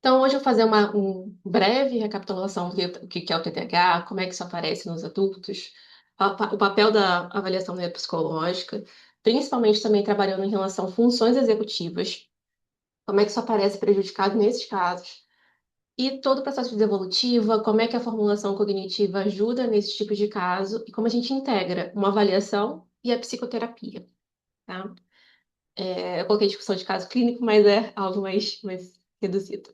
Então, hoje eu vou fazer uma breve recapitulação do que é o TDAH, como é que isso aparece nos adultos, o papel da avaliação neuropsicológica, principalmente também trabalhando em relação a funções executivas, como é que isso aparece prejudicado nesses casos, e todo o processo de devolutiva, como é que a formulação cognitiva ajuda nesse tipo de caso, e como a gente integra uma avaliação e a psicoterapia, tá? Eu coloquei discussão de caso clínico, mas é algo mais reduzido.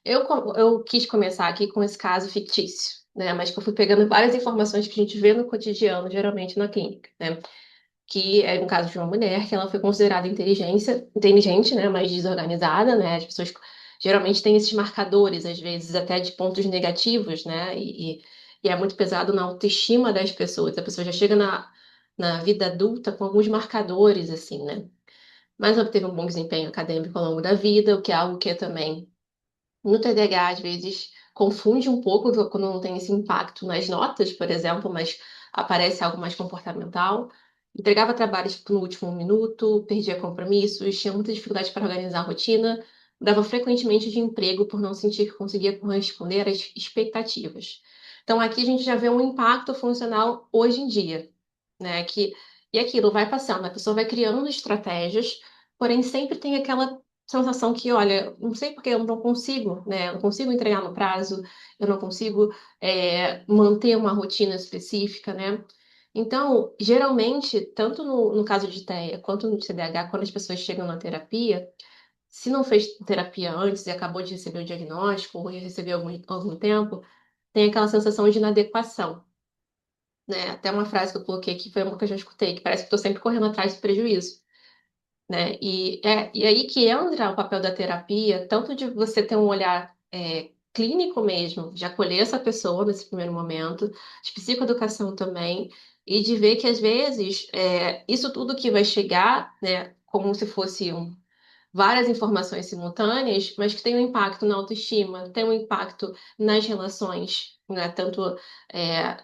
Eu quis começar aqui com esse caso fictício, né? Mas que eu fui pegando várias informações que a gente vê no cotidiano, geralmente na clínica, né? Que é um caso de uma mulher que ela foi considerada inteligente, né? Mas desorganizada, né? As pessoas geralmente têm esses marcadores, às vezes até de pontos negativos, né? E é muito pesado na autoestima das pessoas. A pessoa já chega na vida adulta com alguns marcadores, assim, né? Mas obteve um bom desempenho acadêmico ao longo da vida, o que é algo que é também no TDAH, às vezes, confunde um pouco quando não tem esse impacto nas notas, por exemplo, mas aparece algo mais comportamental. Entregava trabalhos no último minuto, perdia compromissos, tinha muita dificuldade para organizar a rotina, mudava frequentemente de emprego por não sentir que conseguia corresponder às expectativas. Então, aqui a gente já vê um impacto funcional hoje em dia, né? E aquilo vai passando, a pessoa vai criando estratégias, porém sempre tem aquela sensação que, olha, não sei porque eu não consigo, né? Eu não consigo entregar no prazo, eu não consigo manter uma rotina específica, né? Então, geralmente, tanto no caso de TEA quanto no TDAH, quando as pessoas chegam na terapia, se não fez terapia antes e acabou de receber o diagnóstico, ou recebeu algum tempo, tem aquela sensação de inadequação, né? Até uma frase que eu coloquei aqui foi uma que eu já escutei, que parece que estou sempre correndo atrás do prejuízo, né? E aí que entra o papel da terapia, tanto de você ter um olhar clínico mesmo, de acolher essa pessoa nesse primeiro momento, de psicoeducação também, e de ver que às vezes isso tudo que vai chegar, né, como se fosse várias informações simultâneas, mas que tem um impacto na autoestima, tem um impacto nas relações, né? Tanto é,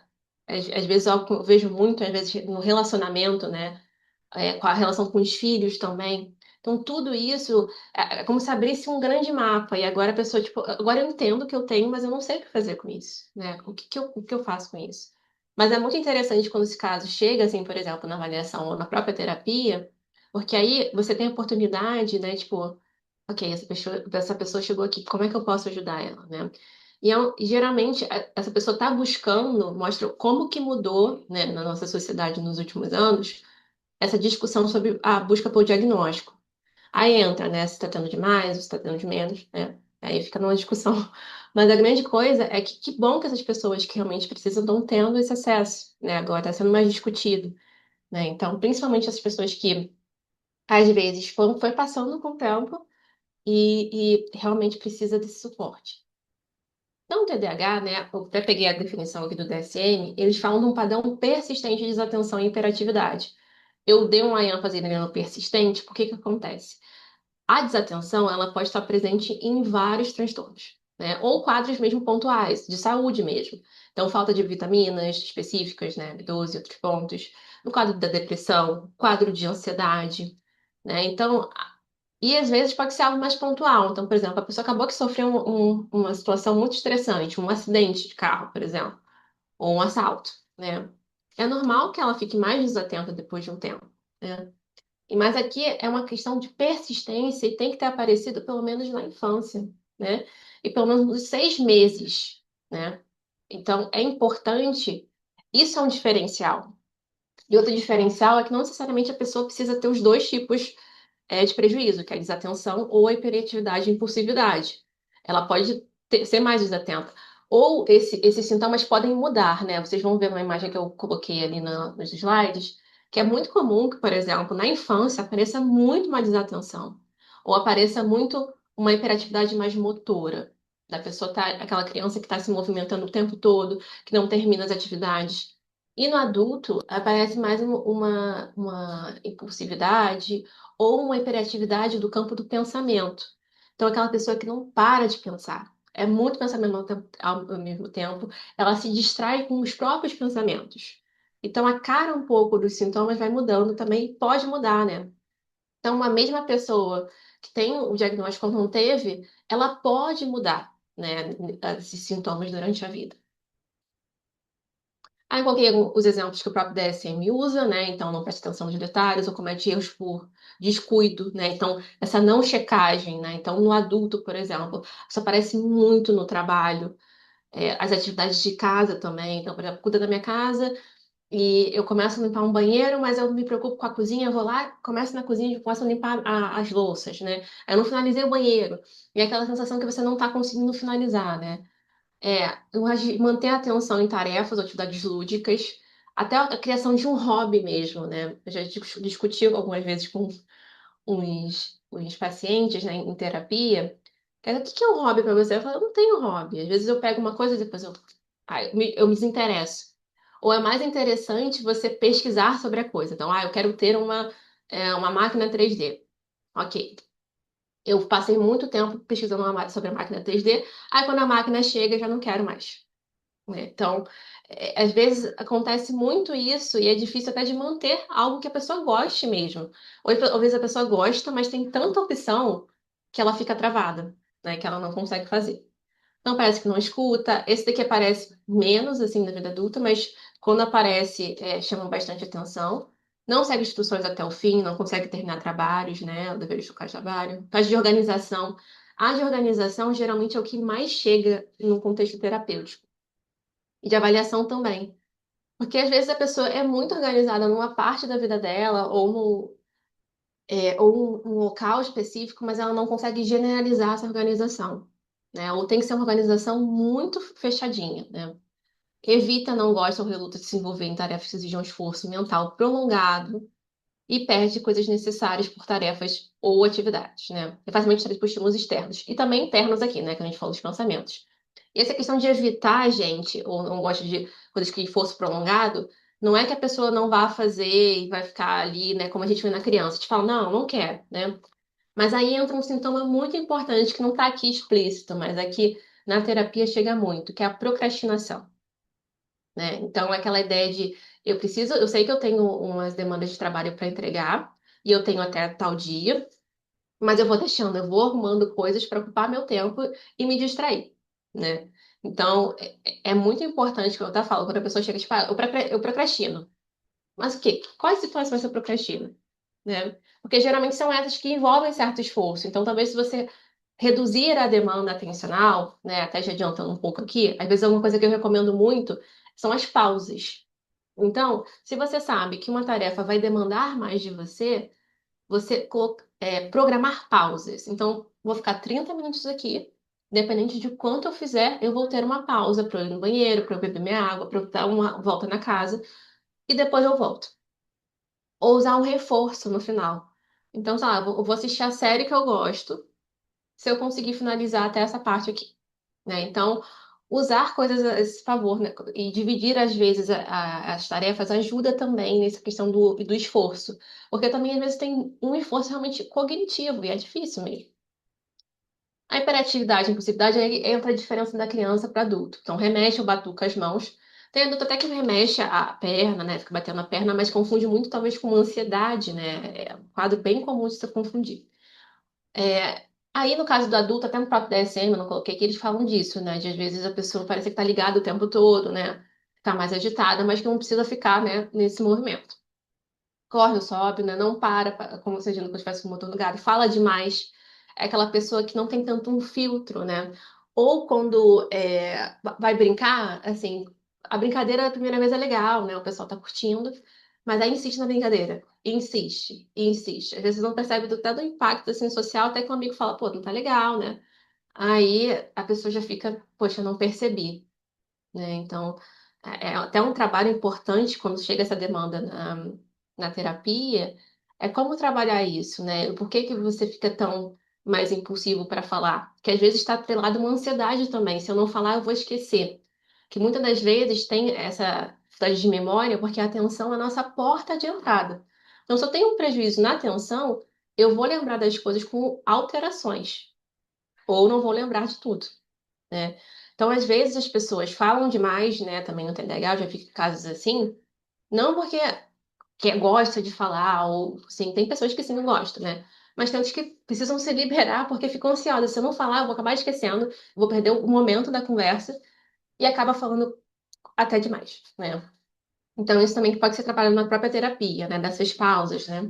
às vezes eu vejo muito, às vezes no relacionamento, né? Com a relação com os filhos também. Então, tudo isso é como se abrisse um grande mapa, e agora a pessoa, tipo, agora eu entendo o que eu tenho, mas eu não sei o que fazer com isso, né? O que eu faço com isso? Mas é muito interessante quando esse caso chega, assim, por exemplo, na avaliação ou na própria terapia, porque aí você tem a oportunidade, né, tipo, ok, essa pessoa chegou aqui, como é que eu posso ajudar ela, né? E geralmente essa pessoa está buscando, mostra como que mudou, né, na nossa sociedade nos últimos anos, essa discussão sobre a busca por diagnóstico. Aí entra, né, se está tendo de mais ou se está tendo de menos, né? Aí fica numa discussão. Mas a grande coisa é que bom que essas pessoas que realmente precisam estão tendo esse acesso, né? Agora está sendo mais discutido, né? Então, principalmente essas pessoas que às vezes foi passando com o tempo e realmente precisa desse suporte. Então, o TDAH, né, eu até peguei a definição aqui do DSM, eles falam de um padrão persistente de desatenção e hiperatividade. Eu dei uma ênfase no persistente, porque que acontece? A desatenção, ela pode estar presente em vários transtornos, né? Ou quadros mesmo pontuais, de saúde mesmo. Então, falta de vitaminas específicas, né? B12 e outros pontos. No quadro da depressão, quadro de ansiedade, né? Então, e às vezes pode ser algo mais pontual. Então, por exemplo, a pessoa acabou que sofreu uma situação muito estressante, um acidente de carro, por exemplo, ou um assalto, né? É normal que ela fique mais desatenta depois de um tempo, né? Mas aqui é uma questão de persistência e tem que ter aparecido pelo menos na infância, né? E pelo menos nos 6 meses, né? Então, é importante. Isso é um diferencial. E outro diferencial é que não necessariamente a pessoa precisa ter os dois tipos de prejuízo, que é a desatenção ou a hiperatividade e impulsividade. Ela pode ser mais desatenta. Ou esses sintomas podem mudar, né? Vocês vão ver uma imagem que eu coloquei ali nos slides, que é muito comum que, por exemplo, na infância apareça muito uma desatenção, ou apareça muito uma hiperatividade mais motora. Da pessoa tá, aquela criança que está se movimentando o tempo todo, que não termina as atividades. E no adulto aparece mais uma impulsividade ou uma hiperatividade do campo do pensamento. Então, aquela pessoa que não para de pensar. É muito pensamento ao mesmo tempo, ela se distrai com os próprios pensamentos. Então, a cara um pouco dos sintomas vai mudando também, pode mudar, né? Então, uma mesma pessoa que tem o diagnóstico ou não teve, ela pode mudar, né, esses sintomas durante a vida. Aí eu coloquei os exemplos que o próprio DSM usa, né? Então não presta atenção nos detalhes ou comete erros por descuido, né? Então essa não checagem, né? Então no adulto, por exemplo, isso aparece muito no trabalho, as atividades de casa também. Então, por exemplo, cuida da minha casa e eu começo a limpar um banheiro, mas eu me preocupo com a cozinha, eu vou lá, começo na cozinha e começo a limpar as louças, né? Aí eu não finalizei o banheiro. E é aquela sensação que você não está conseguindo finalizar, né? Manter a atenção em tarefas ou atividades lúdicas, até a criação de um hobby mesmo, né? Eu já discuti algumas vezes com uns pacientes, né, em terapia. O que que é um hobby para você? Eu falo, eu não tenho hobby. Às vezes eu pego uma coisa e depois eu me desinteresso. Ou é mais interessante você pesquisar sobre a coisa. Então, eu quero ter uma máquina 3D. Ok. Eu passei muito tempo pesquisando sobre a máquina 3D. Aí, quando a máquina chega, eu já não quero mais, né? Então, às vezes acontece muito isso e é difícil até de manter algo que a pessoa goste mesmo. Ou às vezes a pessoa gosta, mas tem tanta opção que ela fica travada, né? Que ela não consegue fazer. Então parece que não escuta. Esse daqui aparece menos assim na vida adulta, mas quando aparece, chama bastante atenção. Não segue instruções até o fim, não consegue terminar trabalhos, né? O dever de tocar trabalho. Faz de organização. A de organização geralmente é o que mais chega no contexto terapêutico. E de avaliação também. Porque às vezes a pessoa é muito organizada numa parte da vida dela, ou um local específico, mas ela não consegue generalizar essa organização, né? Ou tem que ser uma organização muito fechadinha, né? Evita, não gosta ou reluta de se envolver em tarefas que exigem um esforço mental prolongado e perde coisas necessárias por tarefas ou atividades, né? É facilmente distraído por estímulos externos e também internos aqui, né? Que a gente falou dos pensamentos. E essa questão de evitar, gente, ou não gosta de coisas que esforço prolongado, não é que a pessoa não vá fazer e vai ficar ali, né? Como a gente vê na criança, te fala, não, não quer, né? Mas aí entra um sintoma muito importante que não está aqui explícito, mas aqui na terapia chega muito, que é a procrastinação, né? Então, é aquela ideia de eu sei que eu tenho umas demandas de trabalho para entregar e eu tenho até tal dia, mas eu vou deixando, eu vou arrumando coisas para ocupar meu tempo e me distrair, né? Então, é muito importante que eu até falo, quando a pessoa chega e tipo, eu procrastino. Mas o quê? Quais situações você procrastina, né? Porque geralmente são essas que envolvem certo esforço. Então, talvez se você reduzir a demanda atencional, né, até já adiantando um pouco aqui, às vezes uma coisa que eu recomendo muito são as pausas. Então, se você sabe que uma tarefa vai demandar mais de você, programar pausas. Então, vou ficar 30 minutos aqui, independente de quanto eu fizer, eu vou ter uma pausa para eu ir no banheiro, para eu beber minha água, para eu dar uma volta na casa e depois eu volto. Ou usar um reforço no final. Então, sei lá, eu vou assistir a série que eu gosto, se eu conseguir finalizar até essa parte aqui, né? Então, usar coisas a esse favor, né? E dividir, às vezes, as tarefas ajuda também nessa questão do esforço. Porque também, às vezes, tem um esforço realmente cognitivo, e é difícil mesmo. A hiperatividade e impulsividade, aí entra a diferença da criança para adulto. Então, remexe ou batuca as mãos. Tem adulto até que remexe a perna, né? Fica batendo a perna, mas confunde muito, talvez, com ansiedade, né? É um quadro bem comum de se confundir. Aí, no caso do adulto, até no próprio DSM, eu não coloquei que eles falam disso, né? De às vezes a pessoa parece que tá ligada o tempo todo, né? Tá mais agitada, mas que não precisa ficar, né, nesse movimento. Corre ou sobe, né? Não como se a gente estivesse com o motor ligado, fala demais. É aquela pessoa que não tem tanto um filtro, né? Ou quando vai brincar, assim, a brincadeira a primeira vez é legal, né? O pessoal tá curtindo, mas aí insiste na brincadeira. Insiste, e insiste. Às vezes não percebe até do impacto assim, social, até que o amigo fala, pô, não tá legal, né? Aí a pessoa já fica, poxa, eu não percebi, né? Então, é até um trabalho importante quando chega essa demanda na terapia, é como trabalhar isso, né? Por que que você fica tão mais impulsivo para falar? Que às vezes está atrelado a uma ansiedade também. Se eu não falar, eu vou esquecer. Que muitas das vezes tem essa dificuldade de memória porque a atenção é a nossa porta de entrada. Então, se eu tenho um prejuízo na atenção, eu vou lembrar das coisas com alterações, ou não vou lembrar de tudo, né? Então, às vezes as pessoas falam demais, né? Também no TDAH, eu já vi casos assim, não porque gosta de falar, ou sim, tem pessoas que sim não gostam, né? mas tem outros que precisam se liberar porque ficam ansiosos. Se eu não falar, eu vou acabar esquecendo, vou perder o momento da conversa e acaba falando até demais, né? Então, isso também pode ser trabalhado na própria terapia, né? Dessas pausas, né?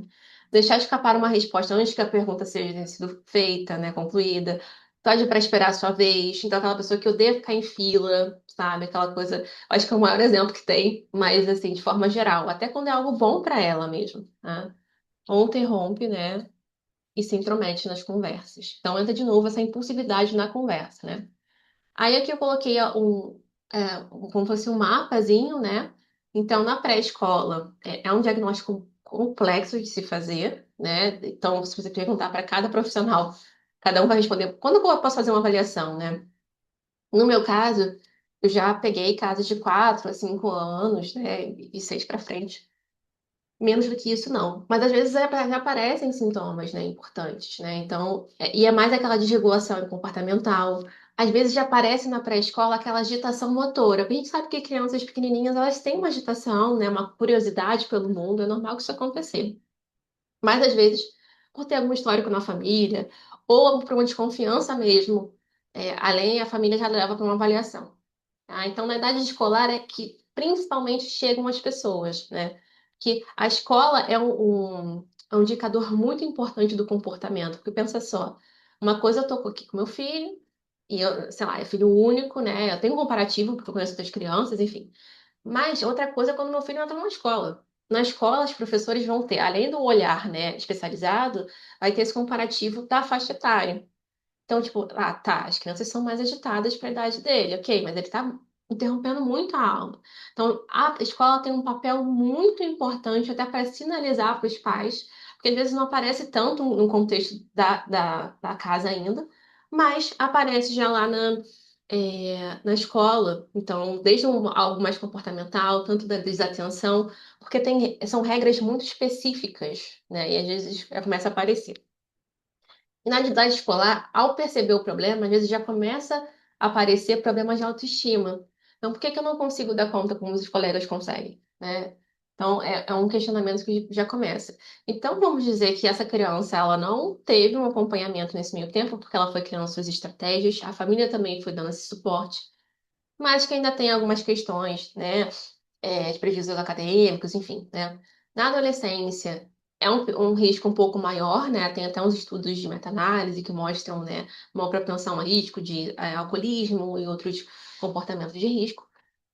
Deixar escapar uma resposta antes que a pergunta seja sido feita, né? Concluída. Pede para esperar a sua vez. Então, aquela pessoa que odeia ficar em fila, sabe? Aquela coisa. Acho que é o maior exemplo que tem, mas, assim, de forma geral. Até quando é algo bom para ela mesmo, né? Ou interrompe, né? E se intromete nas conversas. Então, entra de novo essa impulsividade na conversa, né? Aí aqui eu coloquei como fosse um mapazinho, né? Então, na pré-escola, é um diagnóstico complexo de se fazer, né? Então, se você perguntar para cada profissional, cada um vai responder, quando eu posso fazer uma avaliação, né? No meu caso, eu já peguei casos de 4 a 5 anos, né? E 6 para frente. Menos do que isso, não. Mas às vezes já aparecem sintomas, né, importantes, né? Então, e é mais aquela desregulação comportamental. Às vezes já aparece na pré-escola aquela agitação motora. Porque a gente sabe que crianças pequenininhas, elas têm uma agitação, né, uma curiosidade pelo mundo, é normal que isso aconteça. Mas às vezes, por ter algum histórico na família, ou por uma desconfiança mesmo, além a família já leva para uma avaliação. Tá? Então, na idade escolar é que principalmente chegam as pessoas, né? Que a escola é um indicador muito importante do comportamento, porque pensa só, uma coisa eu tô aqui com meu filho, e eu, sei lá, é filho único, né? Eu tenho um comparativo, porque eu conheço outras crianças, enfim. Mas outra coisa é quando meu filho entra numa escola. Na escola, os professores vão ter, além do olhar, né, especializado, vai ter esse comparativo da faixa etária. Então, tipo, tá, as crianças são mais agitadas para a idade dele, ok, mas ele tá interrompendo muito a aula. Então, a escola tem um papel muito importante até para sinalizar para os pais, porque às vezes não aparece tanto no contexto da casa ainda, mas aparece já lá na escola. Então, desde algo mais comportamental, tanto da desatenção, porque são regras muito específicas, né? E às vezes já começa a aparecer. E na idade escolar, ao perceber o problema, às vezes já começa a aparecer problemas de autoestima. Então, por que que eu não consigo dar conta como os colegas conseguem, né? Então, é um questionamento que já começa. Então, vamos dizer que essa criança, ela não teve um acompanhamento nesse meio tempo, porque ela foi criando suas estratégias, a família também foi dando esse suporte, mas que ainda tem algumas questões, né? De prejuízos acadêmicos, enfim, né? Na adolescência é um risco um pouco maior, né? Tem até uns estudos de meta-análise que mostram, né, uma propensão a risco de alcoolismo e outros comportamentos de risco.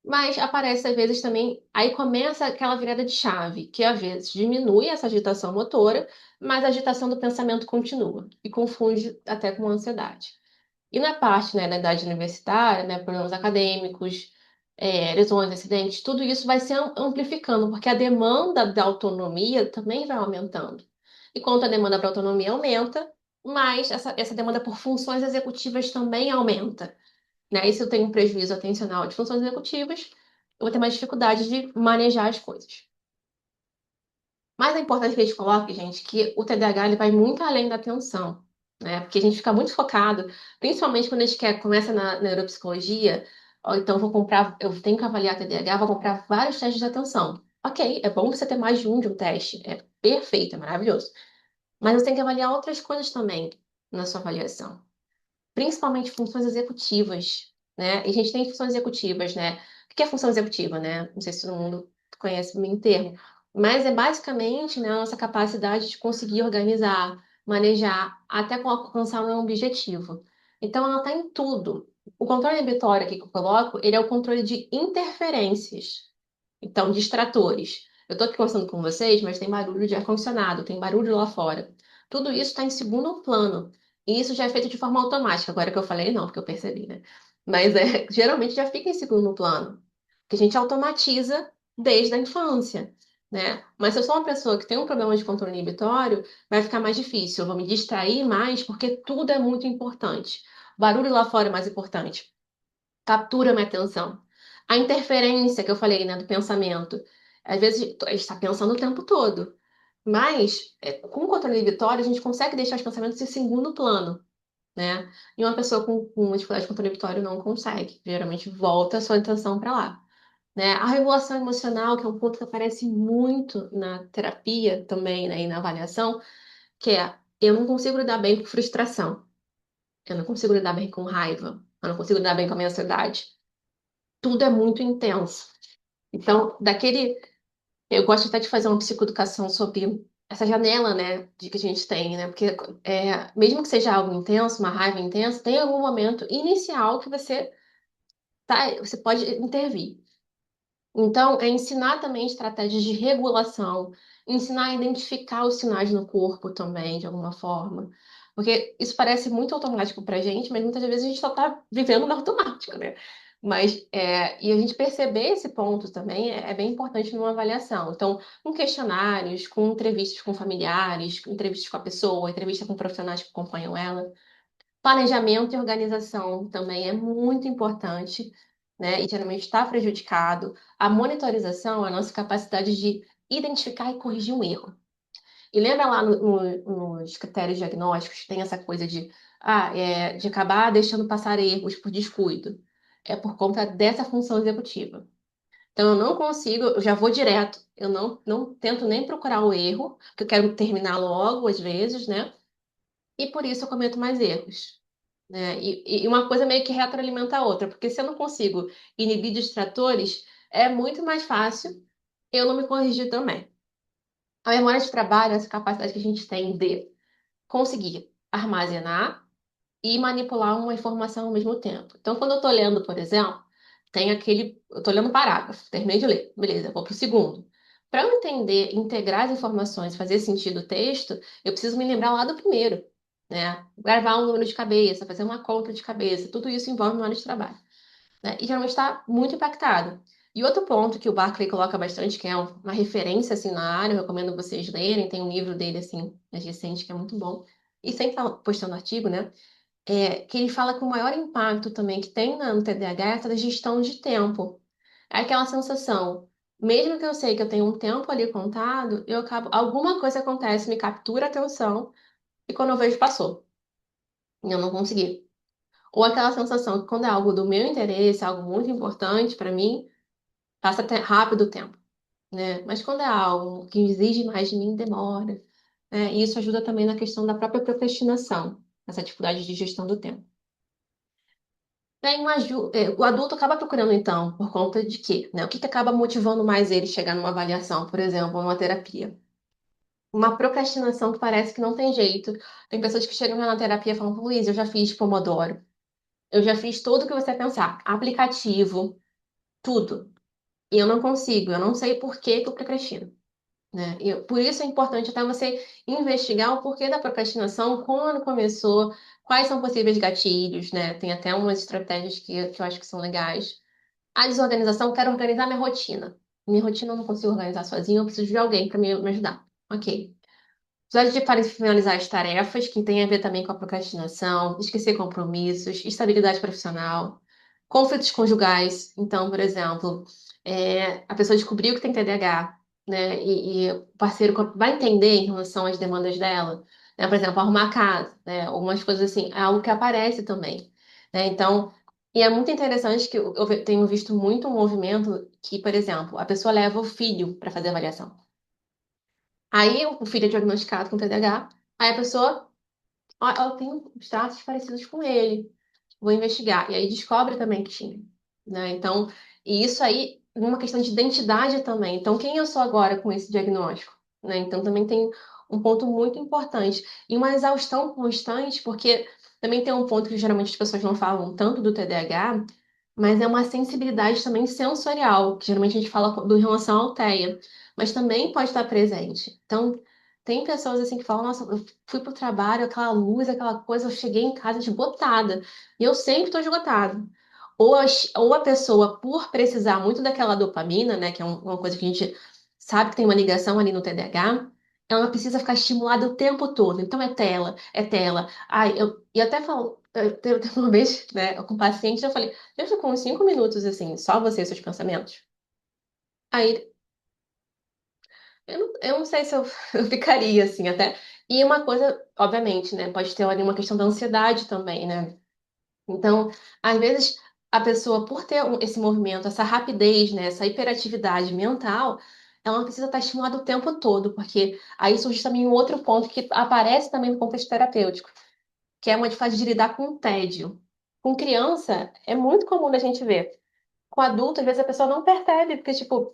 Mas aparece às vezes também, aí começa aquela virada de chave, que às vezes diminui essa agitação motora, mas a agitação do pensamento continua e confunde até com ansiedade. E na parte, né, da idade universitária, né, problemas acadêmicos, lesões, acidentes, tudo isso vai se amplificando, porque a demanda da autonomia também vai aumentando. E quanto a demanda para autonomia aumenta, mais essa demanda por funções executivas também aumenta, né? E se eu tenho um prejuízo atencional de funções executivas, eu vou ter mais dificuldade de manejar as coisas. Mas é importante que a gente coloque, gente, que o TDAH ele vai muito além da atenção, né? Porque a gente fica muito focado, principalmente quando a gente começa na neuropsicologia, ou então vou comprar, eu tenho que avaliar TDAH, vou comprar vários testes de atenção. Ok, é bom você ter mais de um teste, é perfeito, é maravilhoso. Mas você tem que avaliar outras coisas também na sua avaliação, principalmente funções executivas, né? E a gente tem funções executivas, né? O que é função executiva, né? Não sei se todo mundo conhece o termo, mas é basicamente, né, a nossa capacidade de conseguir organizar, manejar, até alcançar um objetivo. Então, ela está em tudo. O controle inibitório aqui que eu coloco, ele é o controle de interferências. Então, distratores. Eu estou aqui conversando com vocês, mas tem barulho de ar-condicionado, tem barulho lá fora. Tudo isso está em segundo plano. E isso já é feito de forma automática. Agora que eu falei, não, porque eu percebi, né? Mas geralmente já fica em segundo plano. Que a gente automatiza desde a infância, né? Mas se eu sou uma pessoa que tem um problema de controle inibitório, vai ficar mais difícil. Eu vou me distrair mais porque tudo é muito importante. O barulho lá fora é mais importante, captura minha atenção. A interferência que eu falei, né, do pensamento. Às vezes a gente está pensando o tempo todo, mas com o controle inibitório a gente consegue deixar os pensamentos em segundo plano, né? E uma pessoa com uma dificuldade de controle inibitório não consegue. Geralmente volta a sua atenção para lá. Né? A regulação emocional, que é um ponto que aparece muito na terapia também, né, e na avaliação, que é Eu não consigo lidar bem com frustração. Eu não consigo lidar bem com raiva. Eu não consigo lidar bem com a minha ansiedade. Tudo é muito intenso. Então, eu gosto até de fazer uma psicoeducação sobre essa janela, né, de que a gente tem, né? Porque mesmo que seja algo intenso, uma raiva intensa, tem algum momento inicial que você pode intervir. Então, é ensinar também estratégias de regulação, ensinar a identificar os sinais no corpo também, de alguma forma. Porque isso parece muito automático pra gente, mas muitas vezes a gente só tá vivendo no automático, né? E a gente perceber esse ponto também é bem importante numa avaliação. Então, com questionários, com entrevistas com familiares, com entrevistas com a pessoa, entrevista com profissionais que acompanham ela. Planejamento e organização também é muito importante, né? E geralmente está prejudicado. A monitorização é a nossa capacidade de identificar e corrigir um erro. E lembra lá nos critérios diagnósticos, tem essa coisa de acabar deixando passar erros por descuido. É por conta dessa função executiva. Então, eu não consigo, eu já vou direto. Eu não tento nem procurar o erro, porque eu quero terminar logo, às vezes, né? E por isso eu cometo mais erros, né? E uma coisa meio que retroalimenta a outra, porque se eu não consigo inibir distratores, é muito mais fácil eu não me corrigir também. A memória de trabalho é essa capacidade que a gente tem de conseguir armazenar e manipular uma informação ao mesmo tempo. Então, quando eu estou lendo, por exemplo, eu estou lendo um parágrafo, terminei de ler, beleza, vou para o segundo. Para eu entender, integrar as informações, fazer sentido o texto, eu preciso me lembrar lá do primeiro, né? Gravar um número de cabeça, fazer uma conta de cabeça, tudo isso envolve memória de trabalho, né? E geralmente está muito impactado. E outro ponto que o Barclay coloca bastante, que é uma referência assim na área, eu recomendo vocês lerem, tem um livro dele assim, mais recente, que é muito bom. E sempre tá postando artigo, né? Que ele fala que o maior impacto também que tem no TDAH é essa da gestão de tempo. É aquela sensação, mesmo que eu sei que eu tenho um tempo ali contado, alguma coisa acontece, me captura a atenção, e quando eu vejo, passou. E eu não consegui. Ou aquela sensação que quando é algo do meu interesse, algo muito importante para mim, passa até rápido o tempo, né? Mas quando é algo que exige mais de mim, demora, né? E isso ajuda também na questão da própria procrastinação, essa dificuldade de gestão do tempo. O adulto acaba procurando, então, por conta de quê, né? O que acaba motivando mais ele chegar numa avaliação, por exemplo, numa terapia? Uma procrastinação que parece que não tem jeito. Tem pessoas que chegam na terapia e falam, Luiz, eu já fiz Pomodoro. Eu já fiz tudo o que você pensar. Aplicativo, tudo. E eu não consigo, eu não sei por que que eu procrastino, né? Por isso é importante até você investigar o porquê da procrastinação, quando começou, quais são possíveis gatilhos, né? Tem até umas estratégias que eu acho que são legais. A desorganização, quero organizar minha rotina. Minha rotina eu não consigo organizar sozinha, eu preciso de alguém para me ajudar. Ok. Episódio de para finalizar as tarefas, que tem a ver também com a procrastinação, esquecer compromissos, estabilidade profissional, conflitos conjugais. Então, por exemplo, a pessoa descobriu que tem TDAH, né? E o parceiro vai entender em relação às demandas dela, né? Por exemplo, arrumar a casa, né? Algumas coisas assim, é algo que aparece também, né? Então, e é muito interessante que eu tenho visto muito um movimento que, por exemplo, a pessoa leva o filho para fazer avaliação. Aí o filho é diagnosticado com TDAH, aí a pessoa, ó, ela tem uns traços parecidos com ele, vou investigar. E aí descobre também que tinha, né? Então, e isso aí, uma questão de identidade também. Então, quem eu sou agora com esse diagnóstico, né? Então, também tem um ponto muito importante. E uma exaustão constante, porque também tem um ponto que geralmente as pessoas não falam tanto do TDAH, mas é uma sensibilidade também sensorial, que geralmente a gente fala do em relação ao TEA, mas também pode estar presente. Então, tem pessoas assim que falam, nossa, eu fui pro trabalho, aquela luz, aquela coisa, eu cheguei em casa esgotada. E eu sempre estou esgotada. Ou a pessoa, por precisar muito daquela dopamina, né, que é uma coisa que a gente sabe que tem uma ligação ali no TDAH, ela precisa ficar estimulada o tempo todo. Então é tela, é tela. E até falo, teve uma vez, né, com um paciente, eu falei, eu fico uns 5 minutos assim, só você e seus pensamentos. Aí eu não sei se eu, eu ficaria assim até. E uma coisa, obviamente, né, pode ter ali uma questão da ansiedade também, né? Então, às vezes, a pessoa, por ter esse movimento, essa rapidez, né, essa hiperatividade mental, ela não precisa estar estimulada o tempo todo, porque aí surge também um outro ponto que aparece também no contexto terapêutico, que é uma dificuldade de lidar com o tédio. Com criança, é muito comum a gente ver. Com adulto, às vezes a pessoa não percebe, porque, tipo,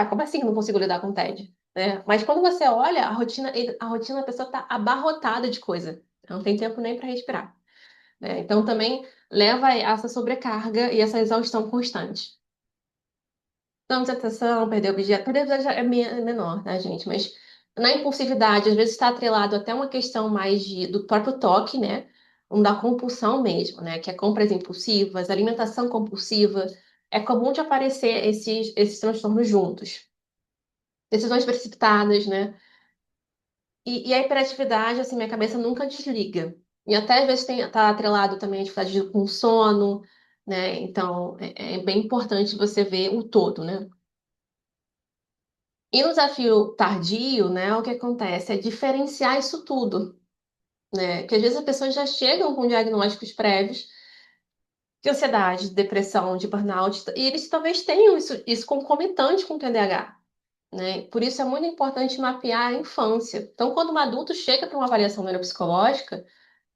como assim eu não consigo lidar com o tédio? Né? Mas quando você olha, a rotina da pessoa está abarrotada de coisa. Não tem tempo nem para respirar. Né? Então, também leva a essa sobrecarga e essa exaustão constante. Então, desatenção, perder objeto já é menor, tá, gente? Mas na impulsividade, às vezes está atrelado até uma questão mais do próprio toque, né? Da compulsão mesmo, né? Que é compras impulsivas, alimentação compulsiva. É comum de aparecer esses transtornos juntos. Decisões precipitadas, né? E a hiperatividade, assim, minha cabeça nunca desliga. E até às vezes tá atrelado também a dificuldade com sono, né? Então, é bem importante você ver o todo, né? E no desafio tardio, né, o que acontece é diferenciar isso tudo, né? Que às vezes as pessoas já chegam com diagnósticos prévios de ansiedade, de depressão, de burnout, e eles talvez tenham isso concomitante com o TDAH, né? Por isso é muito importante mapear a infância. Então, quando um adulto chega para uma avaliação neuropsicológica,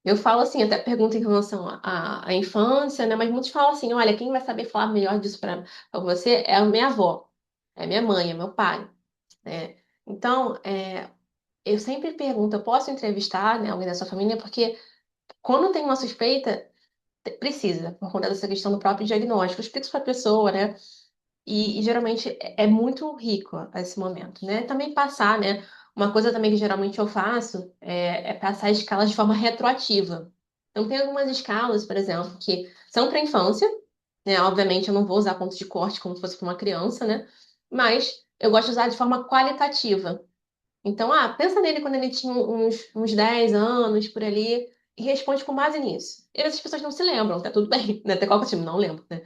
eu falo assim, até pergunto em relação à infância, né? Mas muitos falam assim, olha, quem vai saber falar melhor disso para você é a minha avó, é minha mãe, é meu pai, né? Então, eu sempre pergunto, eu posso entrevistar, né, alguém da sua família? Porque quando tem uma suspeita, precisa, por conta dessa questão do próprio diagnóstico. Eu explico para a pessoa, né? E geralmente é muito rico esse momento, né? Também passar, né? Uma coisa também que geralmente eu faço é passar escalas de forma retroativa. Então, tem algumas escalas, por exemplo, que são para infância, né? Obviamente, eu não vou usar pontos de corte como se fosse para uma criança, né? Mas eu gosto de usar de forma qualitativa. Então, pensa nele quando ele tinha uns 10 anos, por ali, e responde com base nisso. E essas pessoas não se lembram, tá tudo bem, né? Até qual time não lembro, né?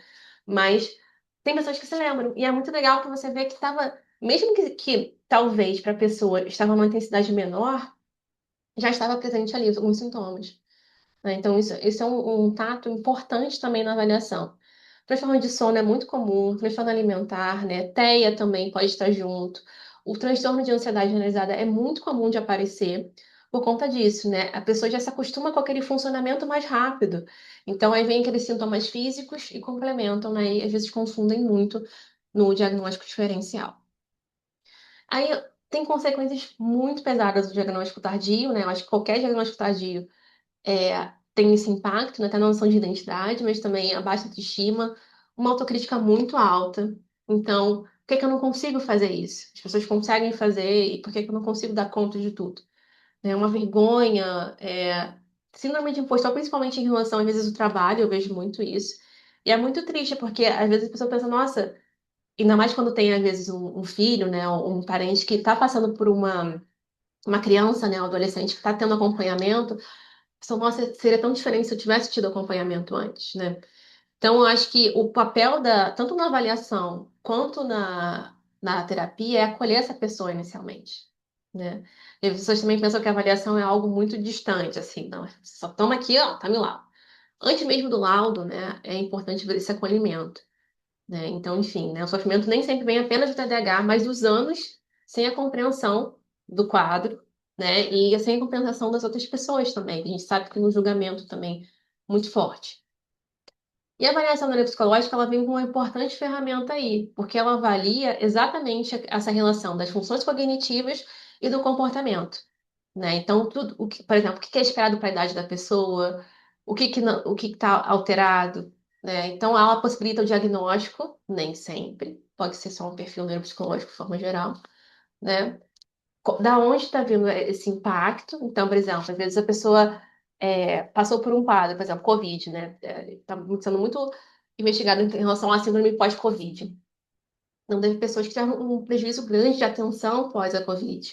Mas tem pessoas que se lembram. E é muito legal que você vê que estava, mesmo que talvez para a pessoa estava numa intensidade menor, já estava presente ali alguns sintomas. Né? Então, isso é um tato importante também na avaliação. Transtorno de sono é muito comum, transtorno alimentar, né? TEA também pode estar junto. O transtorno de ansiedade generalizada é muito comum de aparecer por conta disso, né? A pessoa já se acostuma com aquele funcionamento mais rápido. Então, aí vem aqueles sintomas físicos e complementam, né? E às vezes confundem muito no diagnóstico diferencial. Aí tem consequências muito pesadas do diagnóstico tardio, né? Eu acho que qualquer diagnóstico tardio tem esse impacto, né, até na noção de identidade, mas também a baixa autoestima, uma autocrítica muito alta. Então, por que que eu não consigo fazer isso? As pessoas conseguem fazer e por que que eu não consigo dar conta de tudo? É uma vergonha, síndrome de impostor, principalmente em relação, às vezes, ao trabalho, eu vejo muito isso. E é muito triste, porque às vezes a pessoa pensa, nossa, ainda mais quando tem, às vezes, um filho, né, ou um parente que está passando por uma criança, né, um adolescente que está tendo acompanhamento, nossa, seria tão diferente se eu tivesse tido acompanhamento antes, né? Então, eu acho que o papel tanto na avaliação quanto na terapia é acolher essa pessoa inicialmente, né? E as pessoas também pensam que a avaliação é algo muito distante, assim, não, só toma aqui, ó, tá meu laudo. Antes mesmo do laudo, né, é importante ver esse acolhimento, né? Então, enfim, né, o sofrimento nem sempre vem apenas do TDAH, mas dos anos sem a compreensão do quadro, né? E sem a compreensão das outras pessoas também. A gente sabe que no julgamento também muito forte. E a avaliação neuropsicológica, ela vem com uma importante ferramenta aí, porque ela avalia exatamente essa relação das funções cognitivas e do comportamento, né? Então, tudo, por exemplo, o que é esperado para a idade da pessoa, o que está alterado, né? Então, ela possibilita o diagnóstico, nem sempre, pode ser só um perfil neuropsicológico de forma geral, né? Da onde está vindo esse impacto? Então, por exemplo, às vezes a pessoa passou por um quadro, por exemplo, Covid, né? Está sendo muito investigado em relação à síndrome pós-Covid. Não teve pessoas que tiveram um prejuízo grande de atenção pós a Covid,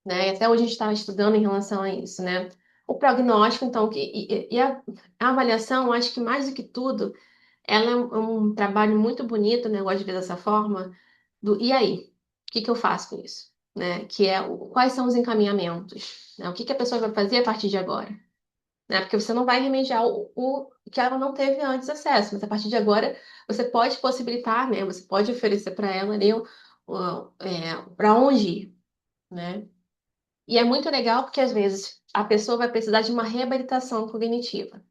né? E até hoje a gente está estudando em relação a isso, né? O prognóstico, então, e a avaliação, eu acho que mais do que tudo, ela é um trabalho muito bonito, né? Eu gosto de ver dessa forma, e aí? O que que eu faço com isso? Né? Que é quais são os encaminhamentos? Né? O que que a pessoa vai fazer a partir de agora? Né? Porque você não vai remediar o que ela não teve antes acesso, mas a partir de agora você pode possibilitar, né? Você pode oferecer para ela ali para onde ir, né? E é muito legal porque às vezes a pessoa vai precisar de uma reabilitação cognitiva,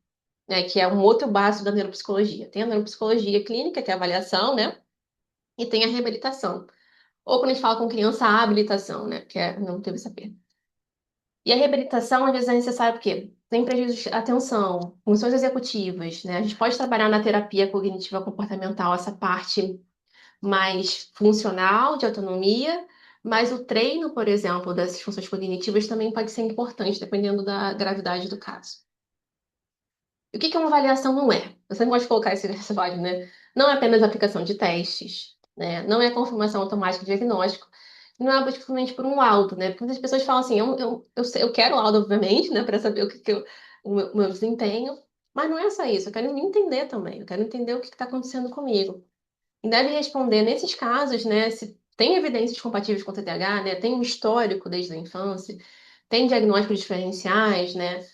né? Que é um outro básico da neuropsicologia. Tem a neuropsicologia clínica, que é a avaliação, né? E tem a reabilitação. Ou quando a gente fala com criança, a habilitação, né? Que é, não teve essa perda. E a reabilitação, às vezes, é necessária porque tem prejuízo de atenção, funções executivas, né? A gente pode trabalhar na terapia cognitiva comportamental essa parte mais funcional, de autonomia, mas o treino, por exemplo, dessas funções cognitivas também pode ser importante, dependendo da gravidade do caso. E o que que uma avaliação não é? Eu sempre gosto de colocar esse slide, né? Não é apenas aplicação de testes, né? Não é confirmação automática de diagnóstico, não é simplesmente por um laudo, né? Porque muitas pessoas falam assim, eu quero o laudo, obviamente, né, para saber o meu desempenho, mas não é só isso, eu quero me entender também, eu quero entender o que está acontecendo comigo. E deve responder nesses casos, né, se tem evidências compatíveis com o TDAH, né, tem um histórico desde a infância, tem diagnósticos diferenciais, né,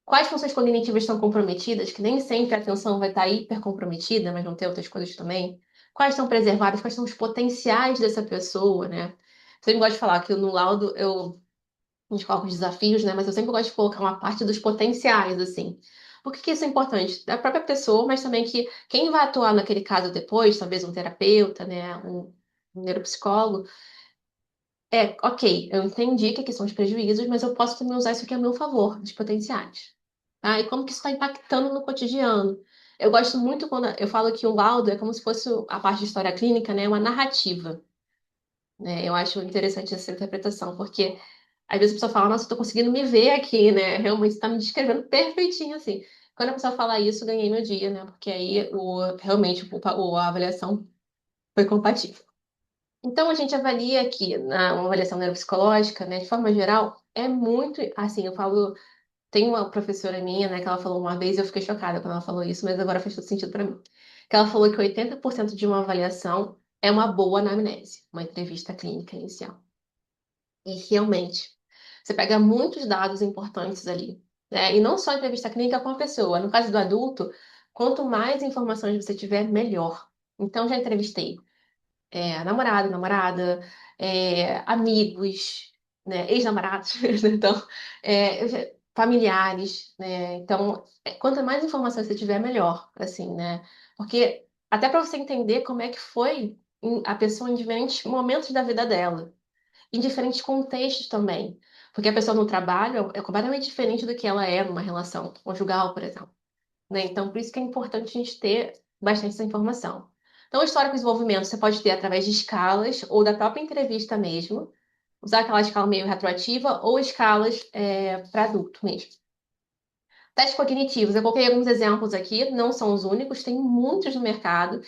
quais funções cognitivas estão comprometidas, que nem sempre a atenção vai estar hiper comprometida, mas vão ter outras coisas também. Quais estão preservadas, quais são os potenciais dessa pessoa, né? Sempre gosto de falar que no laudo a gente coloca os desafios, né? Mas eu sempre gosto de colocar uma parte dos potenciais, assim. Por que que isso é importante? Da própria pessoa, mas também que quem vai atuar naquele caso depois, talvez um terapeuta, né? Um neuropsicólogo, ok, eu entendi que aqui são os prejuízos, mas eu posso também usar isso aqui a meu favor, os potenciais. Tá? E como que isso está impactando no cotidiano? Eu gosto muito quando eu falo que o laudo é como se fosse a parte de história clínica, né? Uma narrativa, né? Eu acho interessante essa interpretação, porque às vezes a pessoa fala, nossa, eu tô conseguindo me ver aqui, né? Realmente está me descrevendo perfeitinho, assim. Quando a pessoa fala isso, eu ganhei meu dia, né? Porque aí realmente a avaliação foi compatível. Então, a gente avalia aqui, uma avaliação neuropsicológica, né, de forma geral, é muito, assim, eu falo, tem uma professora minha, né, que ela falou uma vez, e eu fiquei chocada quando ela falou isso, mas agora faz todo sentido para mim, que ela falou que 80% de uma avaliação é uma boa anamnese, uma entrevista clínica inicial. E realmente, você pega muitos dados importantes ali, né, e não só entrevista clínica com a pessoa, no caso do adulto, quanto mais informações você tiver, melhor. Então, já entrevistei namorado, namorada, amigos, né, ex-namorados, então, familiares, né? Então, quanto mais informações você tiver, melhor, assim, né? Porque até para você entender como é que foi a pessoa em diferentes momentos da vida dela, em diferentes contextos também. Porque a pessoa no trabalho é completamente diferente do que ela é numa relação conjugal, por exemplo, né? Então, por isso que é importante a gente ter bastante essa informação. Então, o histórico de desenvolvimento você pode ter através de escalas ou da própria entrevista mesmo, usar aquela escala meio retroativa ou escalas para adulto mesmo. Testes cognitivos, eu coloquei alguns exemplos aqui, não são os únicos, tem muitos no mercado.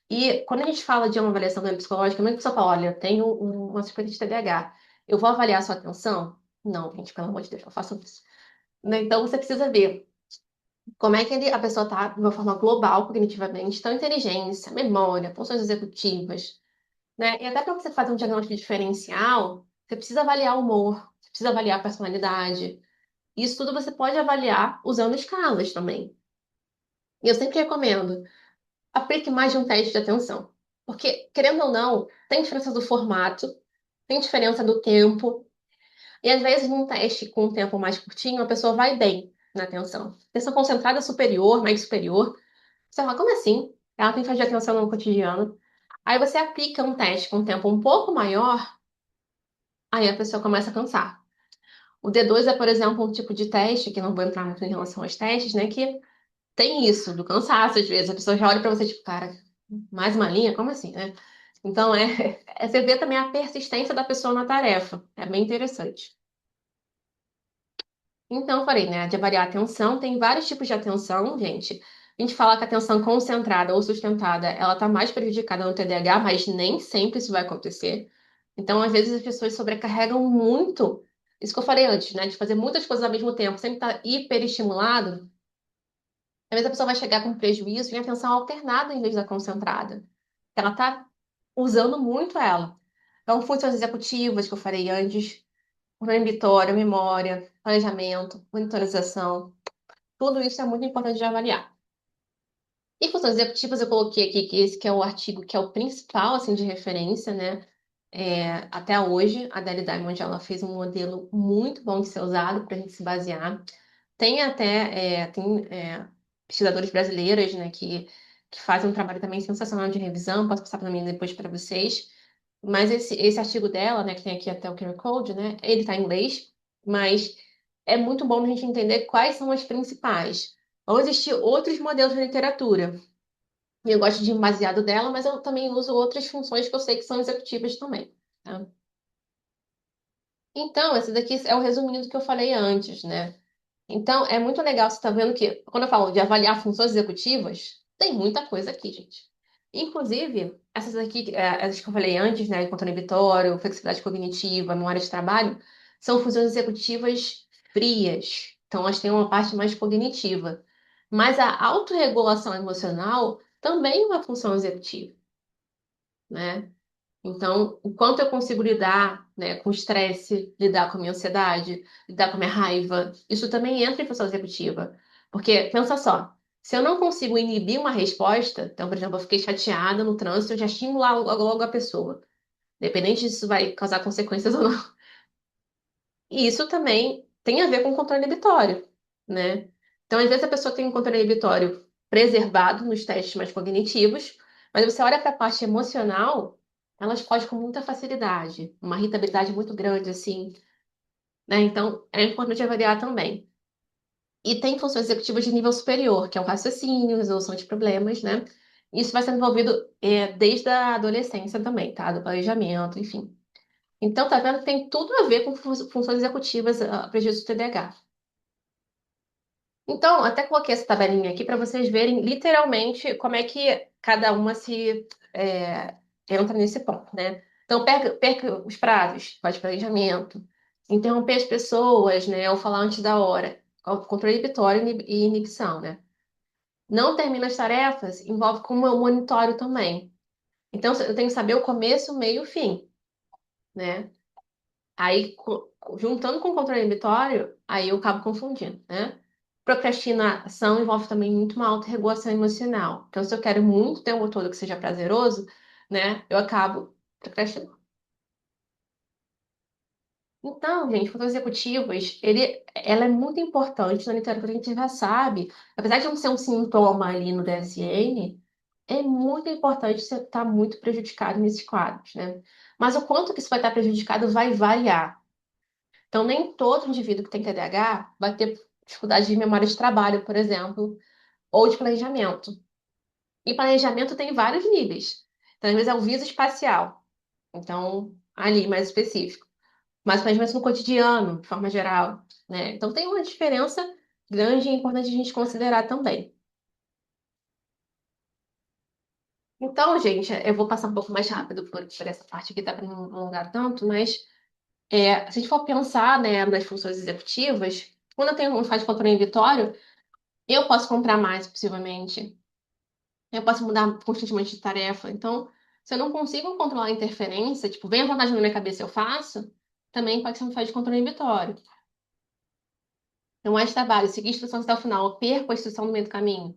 E quando a gente fala de uma avaliação neuropsicológica, como é que a pessoa fala, olha, eu tenho uma suspeita de TDAH, eu vou avaliar a sua atenção? Não, gente, pelo amor de Deus, não façam isso. Né? Então, você precisa ver como é que a pessoa está de uma forma global, cognitivamente, então inteligência, memória, funções executivas, né? E até para você fazer um diagnóstico diferencial, você precisa avaliar o humor, você precisa avaliar a personalidade. Isso tudo você pode avaliar usando escalas também. E eu sempre recomendo, aplique mais de um teste de atenção. Porque, querendo ou não, tem diferença do formato, tem diferença do tempo, e às vezes num teste com um tempo mais curtinho, a pessoa vai bem na atenção. Atenção concentrada superior, mais superior. Você fala, como assim? Ela tem que fazer atenção no cotidiano. Aí você aplica um teste com um tempo um pouco maior, aí a pessoa começa a cansar. O D2 é, por exemplo, um tipo de teste, que não vou entrar muito em relação aos testes, né? Que tem isso, do cansaço, às vezes. A pessoa já olha pra você, tipo, cara, mais uma linha? Como assim, né? Então, você vê também a persistência da pessoa na tarefa. É bem interessante. Então, eu falei, né, de avaliar a atenção, tem vários tipos de atenção, gente. A gente fala que a atenção concentrada ou sustentada, ela tá mais prejudicada no TDAH, mas nem sempre isso vai acontecer. Então, às vezes, as pessoas sobrecarregam muito, isso que eu falei antes, né, de fazer muitas coisas ao mesmo tempo, sempre tá hiperestimulado. Às vezes a pessoa vai chegar com prejuízo em atenção alternada em vez da concentrada. Ela tá usando muito ela. Então, funções executivas que eu falei antes, inibitória, memória, planejamento, monitorização. Tudo isso é muito importante de avaliar. E funções executivas eu coloquei aqui que esse que é o artigo que é o principal assim de referência, né? Até hoje, a Dali Diamond ela fez um modelo muito bom de ser usado para a gente se basear. Tem até pesquisadores brasileiras, né, que fazem um trabalho também sensacional de revisão. Posso passar para mim depois para vocês. Mas esse artigo dela, né, que tem aqui até o QR Code, né, ele está em inglês, mas é muito bom a gente entender quais são as principais. Vão existir outros modelos na literatura. E eu gosto de ir baseado dela, mas eu também uso outras funções que eu sei que são executivas também. Tá? Então, esse daqui é o resuminho do que eu falei antes, né? Então, é muito legal você estar vendo que, quando eu falo de avaliar funções executivas, tem muita coisa aqui, gente. Inclusive, essas aqui, essas que eu falei antes, né? Controle inibitório, flexibilidade cognitiva, memória de trabalho, são funções executivas frias. Então, elas têm uma parte mais cognitiva. Mas a autorregulação emocional também é uma função executiva, né? Então, o quanto eu consigo lidar, né, com o estresse, lidar com a minha ansiedade, lidar com a minha raiva, isso também entra em função executiva. Porque, pensa só, se eu não consigo inibir uma resposta, então, por exemplo, eu fiquei chateada no trânsito, eu já xingo lá logo a pessoa, independente se isso vai causar consequências ou não. E isso também tem a ver com controle inibitório, né? Então, às vezes a pessoa tem um controle inibitório preservado nos testes mais cognitivos, mas você olha para a parte emocional, elas fogem com muita facilidade, uma irritabilidade muito grande, assim, né? Então, é importante avaliar também. E tem funções executivas de nível superior, que é o raciocínio, resolução de problemas, né? Isso vai ser desenvolvido desde a adolescência também, tá? Do planejamento, enfim. Então, tá vendo que tem tudo a ver com funções executivas para o TDAH. Então, até coloquei essa tabelinha aqui para vocês verem literalmente como é que cada uma se entra nesse ponto, né? Então, perca os prazos, faz planejamento, interromper as pessoas, né? Ou falar antes da hora, controle inibitório e inibição, né? Não termina as tarefas, envolve como eu monitoro também. Então, eu tenho que saber o começo, o meio e o fim, né? Aí, juntando com o controle inibitório, aí eu acabo confundindo, né? Procrastinação envolve também muito uma autorregulação emocional. Então, se eu quero muito o tempo todo que seja prazeroso, né? Eu acabo procrastinando. Então, gente, funções executivas, ela é muito importante na literatura, a gente já sabe. Apesar de não ser um sintoma ali no DSM, é muito importante você estar muito prejudicado nesses quadros, né? Mas o quanto que isso vai estar prejudicado vai variar. Então, nem todo indivíduo que tem TDAH vai ter dificuldade de memória de trabalho, por exemplo, ou de planejamento. E planejamento tem vários níveis. Então, às vezes é o viso espacial. Então, ali, mais específico. Mas planejamento no cotidiano, de forma geral, né? Então, tem uma diferença grande e importante a gente considerar também. Então, gente, eu vou passar um pouco mais rápido por essa parte aqui, dá para não alongar tanto, mas se a gente for pensar, né, nas funções executivas, quando eu tenho um faz de controle inventório, eu posso comprar mais, possivelmente. Eu posso mudar constantemente de tarefa. Então, se eu não consigo controlar a interferência, tipo, vem a vontade na minha cabeça, eu faço, também pode ser um falha de controle inibitório. Então, mais trabalho, seguir instruções até o final, eu perco a instrução no meio do caminho.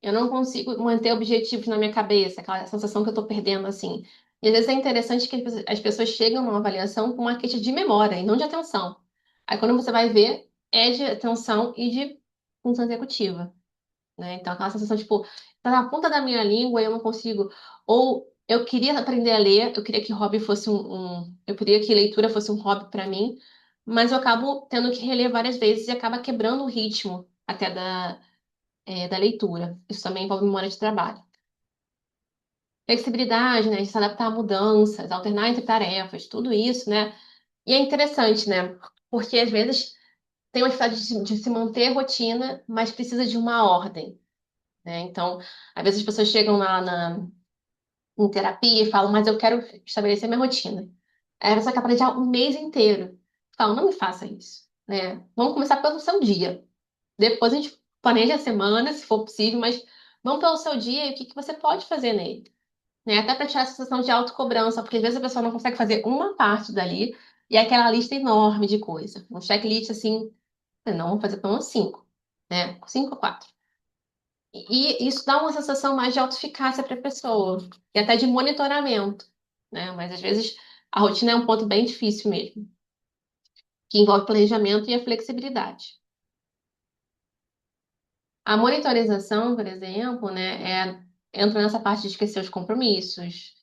Eu não consigo manter objetivos na minha cabeça, aquela sensação que eu tô perdendo, assim. E às vezes é interessante que as pessoas chegam numa avaliação com uma queixa de memória e não de atenção. Aí, quando você vai ver, é de atenção e de função executiva. Né? Então, aquela sensação, tipo, tá na ponta da minha língua e eu não consigo. Ou eu queria aprender a ler, eu queria que hobby fosse eu queria que leitura fosse um hobby para mim, mas eu acabo tendo que reler várias vezes e acaba quebrando o ritmo até da leitura. Isso também envolve memória de trabalho. Flexibilidade, né? De se adaptar a mudanças, alternar entre tarefas, tudo isso, né? E é interessante, né? Porque às vezes tem uma dificuldade de se manter rotina, mas precisa de uma ordem. Né? Então, às vezes as pessoas chegam lá em terapia e falam, mas eu quero estabelecer minha rotina. Aí a pessoa quer planejar um mês inteiro. Falam, não me faça isso, né? Vamos começar pelo seu dia. Depois a gente planeja a semana, se for possível, mas vamos pelo seu dia e o que que você pode fazer nele. Né? Até para tirar a sensação de autocobrança, porque às vezes a pessoa não consegue fazer uma parte dali e é aquela lista enorme de coisa. Um checklist assim, não, vamos fazer pelo menos cinco, né? Cinco ou quatro. E isso dá uma sensação mais de autoeficácia para a pessoa, e até de monitoramento, né? Mas às vezes A rotina é um ponto bem difícil mesmo, que envolve planejamento e a flexibilidade. A monitorização, por exemplo, né, entra nessa parte de esquecer os compromissos,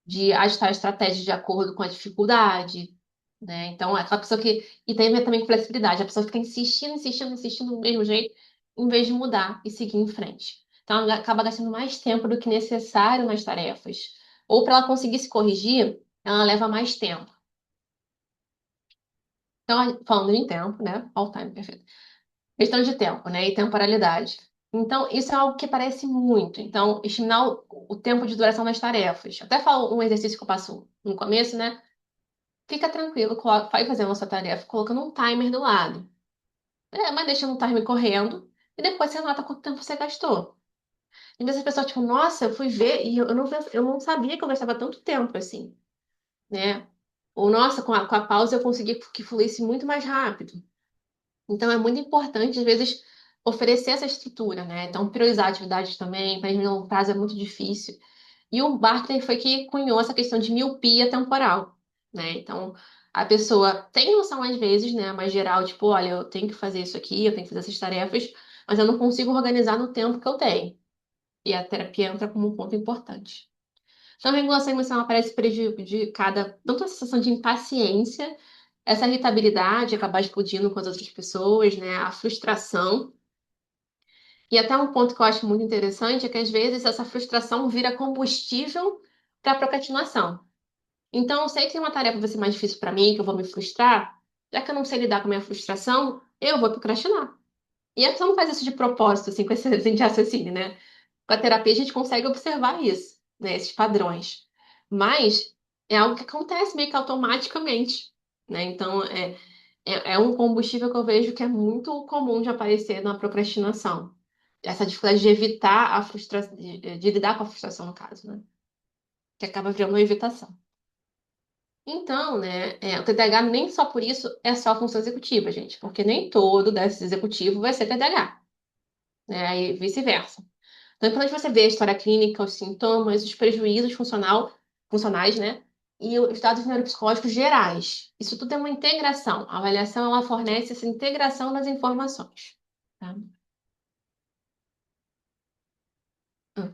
de ajustar a estratégia de acordo com a dificuldade, né? Então, é aquela pessoa que. E tem a ver também com flexibilidade, a pessoa fica insistindo, insistindo, insistindo do mesmo jeito, em vez de mudar e seguir em frente. Então, ela acaba gastando mais tempo do que necessário nas tarefas. Ou para ela conseguir se corrigir, ela leva mais tempo. Então, falando em tempo, né? All time, perfeito. Questão de tempo, né? E temporalidade. Então, isso é algo que parece muito. Então, estimar o tempo de duração das tarefas. Até falo um exercício que eu passo no começo, né? Fica tranquilo, vai fazendo a sua tarefa colocando um timer do lado. Mas deixando o timer correndo e depois você nota quanto tempo você gastou. E vezes a pessoa, tipo, nossa, eu fui ver e eu não sabia que eu gastava tanto tempo assim, né? Ou, nossa, com a pausa eu consegui que fluísse muito mais rápido. Então é muito importante, às vezes, oferecer essa estrutura, né? Então, priorizar atividades também, para em longo prazo é muito difícil. E o Bartley foi que cunhou essa questão de miopia temporal, né? Então, a pessoa tem noção às vezes, né, mais geral, tipo, olha, eu tenho que fazer isso aqui, eu tenho que fazer essas tarefas, mas eu não consigo organizar no tempo que eu tenho. E a terapia entra como um ponto importante. Então, a regulação emocional parece prejudicada tanto a sensação de impaciência, essa irritabilidade, acabar explodindo com as outras pessoas, né, a frustração. E até um ponto que eu acho muito interessante é que às vezes essa frustração vira combustível para a procrastinação. Então, eu sei que uma tarefa vai ser mais difícil para mim, que eu vou me frustrar, já que eu não sei lidar com a minha frustração, eu vou procrastinar. E a pessoa não faz isso de propósito, assim, com esse assim, de raciocínio, né? Com a terapia, a gente consegue observar isso, né? Esses padrões. Mas é algo que acontece meio que automaticamente, né? Então, é um combustível que eu vejo que é muito comum de aparecer na procrastinação. Essa dificuldade de evitar a frustração, de lidar com a frustração, no caso, né? Que acaba virando uma evitação. Então, né, o TDAH nem só por isso é só função executiva, gente, porque nem todo déficit executivo vai ser TDAH, né, e vice-versa. Então, é importante você ver a história clínica, os sintomas, os prejuízos funcionais, né, e os dados neuropsicológicos gerais. Isso tudo é uma integração. A avaliação, ela fornece essa integração das informações, tá? Hum.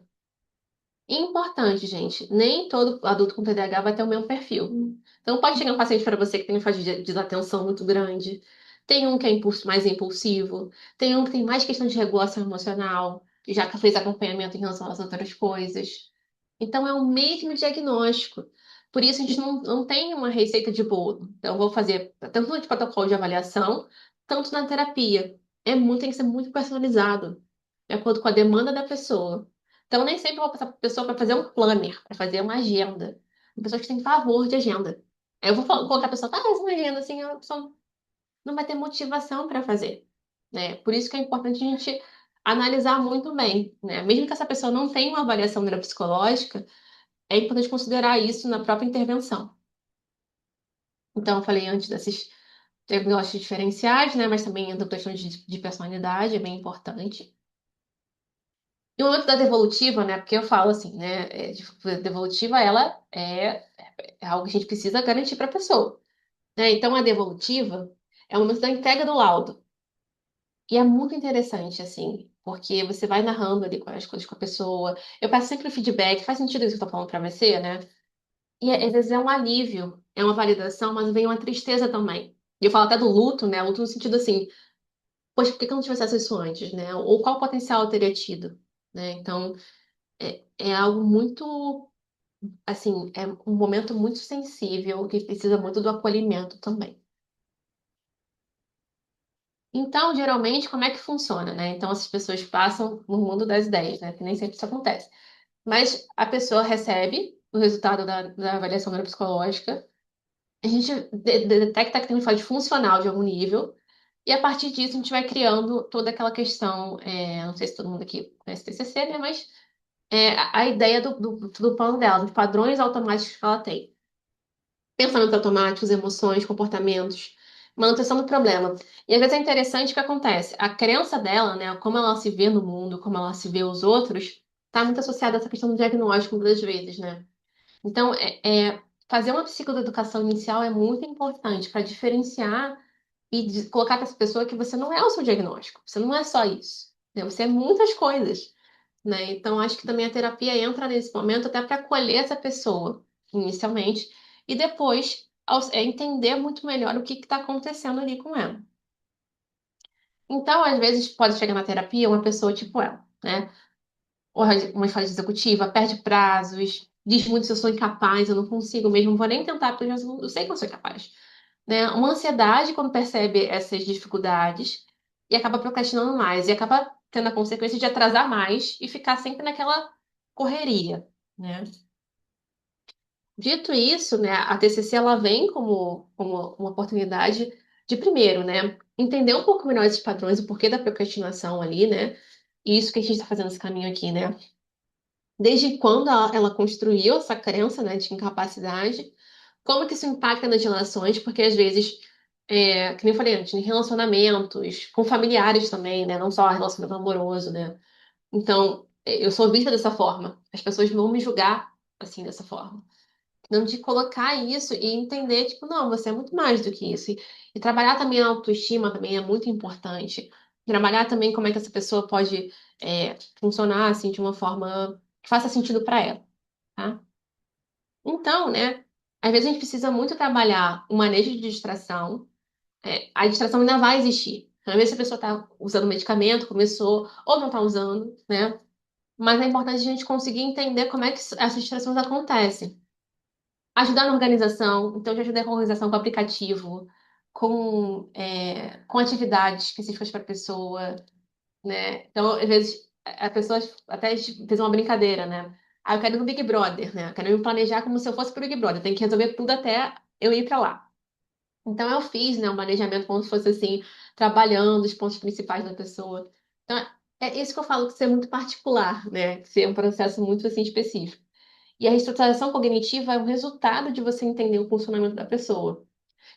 Importante, gente. Nem todo adulto com TDAH vai ter o mesmo perfil. Então, pode chegar um paciente para você que tem uma faixa de desatenção muito grande. Tem um que é mais impulsivo. Tem um que tem mais questão de regulação emocional, que já fez acompanhamento em relação às outras coisas. Então, é o mesmo diagnóstico. Por isso, a gente não tem uma receita de bolo. Então, eu vou fazer tanto de protocolo de avaliação, tanto na terapia. Tem que ser muito personalizado, de acordo com a demanda da pessoa. Então, nem sempre eu vou passar para a pessoa para fazer um planner, para fazer uma agenda. Tem pessoas que têm pavor de agenda. Aí eu vou colocar a pessoa, faz uma agenda assim, a pessoa não vai ter motivação para fazer, né? Por isso que é importante a gente analisar muito bem, né? Mesmo que essa pessoa não tenha uma avaliação neuropsicológica, é importante considerar isso na própria intervenção. Então, eu falei antes desses diagnósticos diferenciais, né? Mas também entra questões de personalidade, é bem importante. E o momento da devolutiva, né? Porque eu falo assim, né? Devolutiva, ela é algo que a gente precisa garantir para a pessoa, né? Então, a devolutiva é o momento da entrega do laudo. E é muito interessante, assim, porque você vai narrando ali as coisas com a pessoa. Eu peço sempre o feedback, faz sentido isso que eu tô falando pra você, né? E às vezes é um alívio, é uma validação, mas vem uma tristeza também. E eu falo até do luto, né? Luto no sentido assim, poxa, por que que eu não tive acesso a isso antes, né? Ou qual potencial eu teria tido, né? Então, é algo muito, assim, é um momento muito sensível que precisa muito do acolhimento também. Então, geralmente, como é que funciona, né? Então, essas pessoas passam no mundo das ideias, né? Que nem sempre isso acontece. Mas a pessoa recebe o resultado da avaliação neuropsicológica, a gente detecta que tem uma falha funcional de algum nível, e a partir disso a gente vai criando toda aquela questão, não sei se todo mundo aqui conhece TCC, né? Mas a ideia do plano dela, dos padrões automáticos que ela tem. Pensamentos automáticos, emoções, comportamentos, manutenção do problema. E às vezes é interessante o que acontece. A crença dela, né, como ela se vê no mundo, como ela se vê os outros, está muito associada a essa questão do diagnóstico muitas vezes, né? Então, fazer uma psicoeducação inicial é muito importante para diferenciar e colocar para essa pessoa que você não é o seu diagnóstico, você não é só isso, né? Você é muitas coisas, né? Então, acho que também a terapia entra nesse momento até para acolher essa pessoa, inicialmente, e depois entender muito melhor o que está acontecendo ali com ela. Então, às vezes, pode chegar na terapia uma pessoa tipo ela, né? Ou uma falha executiva, perde prazos, diz muito se eu sou incapaz, eu não consigo mesmo, não vou nem tentar, porque eu sei que eu sou capaz. Né? Uma ansiedade quando percebe essas dificuldades e acaba procrastinando mais, e acaba tendo a consequência de atrasar mais e ficar sempre naquela correria, né? Dito isso, né, a TCC ela vem como uma oportunidade de primeiro, né, entender um pouco melhor esses padrões, o porquê da procrastinação ali, né? E isso que a gente está fazendo esse caminho aqui, né? Desde quando ela construiu essa crença, né, de incapacidade, como que isso impacta nas relações, porque às vezes, que nem eu falei antes, em relacionamentos, com familiares também, né, não só relacionamento amoroso, né, então, eu sou vista dessa forma, as pessoas vão me julgar, assim, dessa forma. Não de colocar isso e entender, tipo, não, você é muito mais do que isso. E trabalhar também a autoestima também é muito importante. Trabalhar também como é que essa pessoa pode funcionar, assim, de uma forma que faça sentido para ela, tá? Então, né, às vezes a gente precisa muito trabalhar o manejo de distração. A distração ainda vai existir. Então, às vezes a pessoa está usando medicamento, começou, ou não está usando, né? Mas é importante a gente conseguir entender como é que essas distrações acontecem. Ajudar na organização, então eu já ajudei com a organização com aplicativo, com atividades específicas para a pessoa, né? Então, às vezes, a pessoa até fez uma brincadeira, né? Ah, eu quero ir no Big Brother, né? Eu quero me planejar como se eu fosse pro Big Brother, tem que resolver tudo até eu ir para lá. Então, eu fiz, né, um planejamento como se fosse assim, trabalhando os pontos principais da pessoa. Então, é isso que eu falo, que ser muito particular, né? Que ser um processo muito assim específico. E a reestruturação cognitiva é o resultado de você entender o funcionamento da pessoa.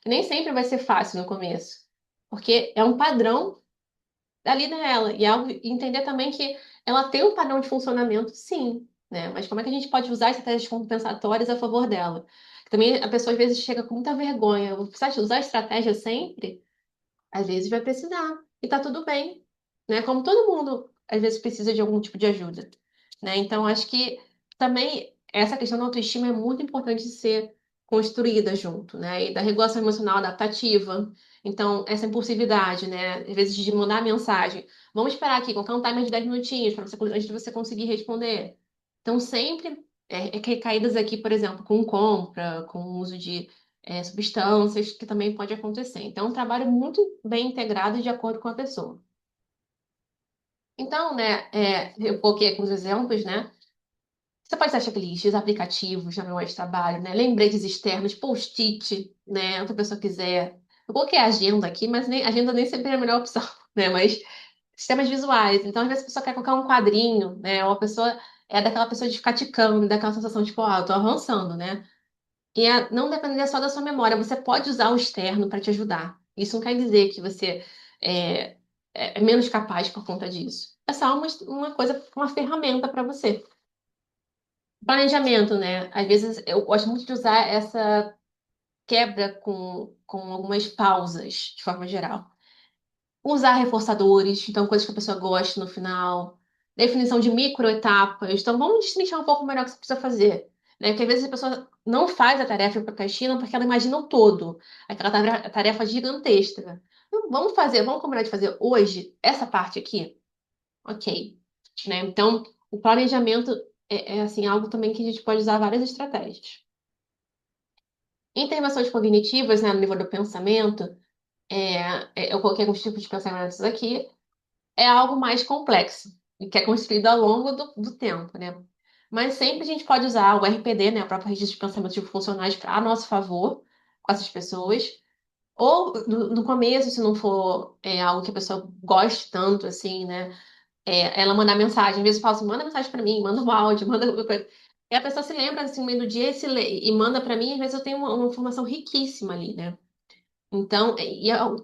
Que nem sempre vai ser fácil no começo, porque é um padrão ali nela. E entender também que ela tem um padrão de funcionamento, sim, né? Mas como é que a gente pode usar estratégias compensatórias a favor dela? Também a pessoa às vezes chega com muita vergonha. Eu vou precisar de usar estratégia sempre? Às vezes vai precisar. E tá tudo bem, né? Como todo mundo às vezes precisa de algum tipo de ajuda, né? Então acho que também essa questão da autoestima é muito importante de ser construída junto, né? E da regulação emocional adaptativa. Então, essa impulsividade, né? Às vezes de mandar mensagem. Vamos esperar aqui, colocar um timer de 10 minutinhos para você, antes de você conseguir responder. Então, sempre caídas aqui, por exemplo, com compra, com uso de substâncias, que também pode acontecer. Então, é um trabalho muito bem integrado e de acordo com a pessoa. Então, né, eu coloquei aqui uns exemplos, né? Você pode usar checklists, aplicativos na memória de trabalho, né? Lembretes externos, post-it, né? Outra pessoa quiser. Eu coloquei a agenda aqui, mas agenda nem sempre é a melhor opção, né? Mas sistemas visuais. Então, às vezes a pessoa quer colocar um quadrinho, né? Ou a pessoa é daquela pessoa de ficar ticando, daquela sensação de, tipo, ah, eu tô avançando, né? E não depender só da sua memória, você pode usar o externo para te ajudar. Isso não quer dizer que você é, é menos capaz por conta disso. É só uma coisa, uma ferramenta para você. Planejamento, né? Às vezes eu gosto muito de usar essa quebra com algumas pausas, de forma geral. Usar reforçadores, então coisas que a pessoa gosta no final. Definição de microetapas. Então vamos destrinchar um pouco melhor o que você precisa fazer. Né? Porque às vezes a pessoa não faz a tarefa e procrastina porque ela imagina o todo. Aquela tarefa gigantesca. Então, vamos combinar de fazer hoje essa parte aqui? Ok. Né? Então, o planejamento assim, algo também que a gente pode usar várias estratégias. Intervenções cognitivas, né, no nível do pensamento, eu coloquei alguns tipos de pensamentos aqui, é algo mais complexo e que é construído ao longo do tempo, né? Mas sempre a gente pode usar o RPD, né, o próprio registro de pensamentos funcionais, a nosso favor com essas pessoas. Ou no começo, se não for algo que a pessoa goste tanto, assim, né? Ela mandar mensagem. Às vezes eu falo assim, manda mensagem pra mim, manda um áudio, manda alguma coisa. E a pessoa se lembra, assim, no meio do dia e manda pra mim, às vezes eu tenho uma informação riquíssima ali, né? Então,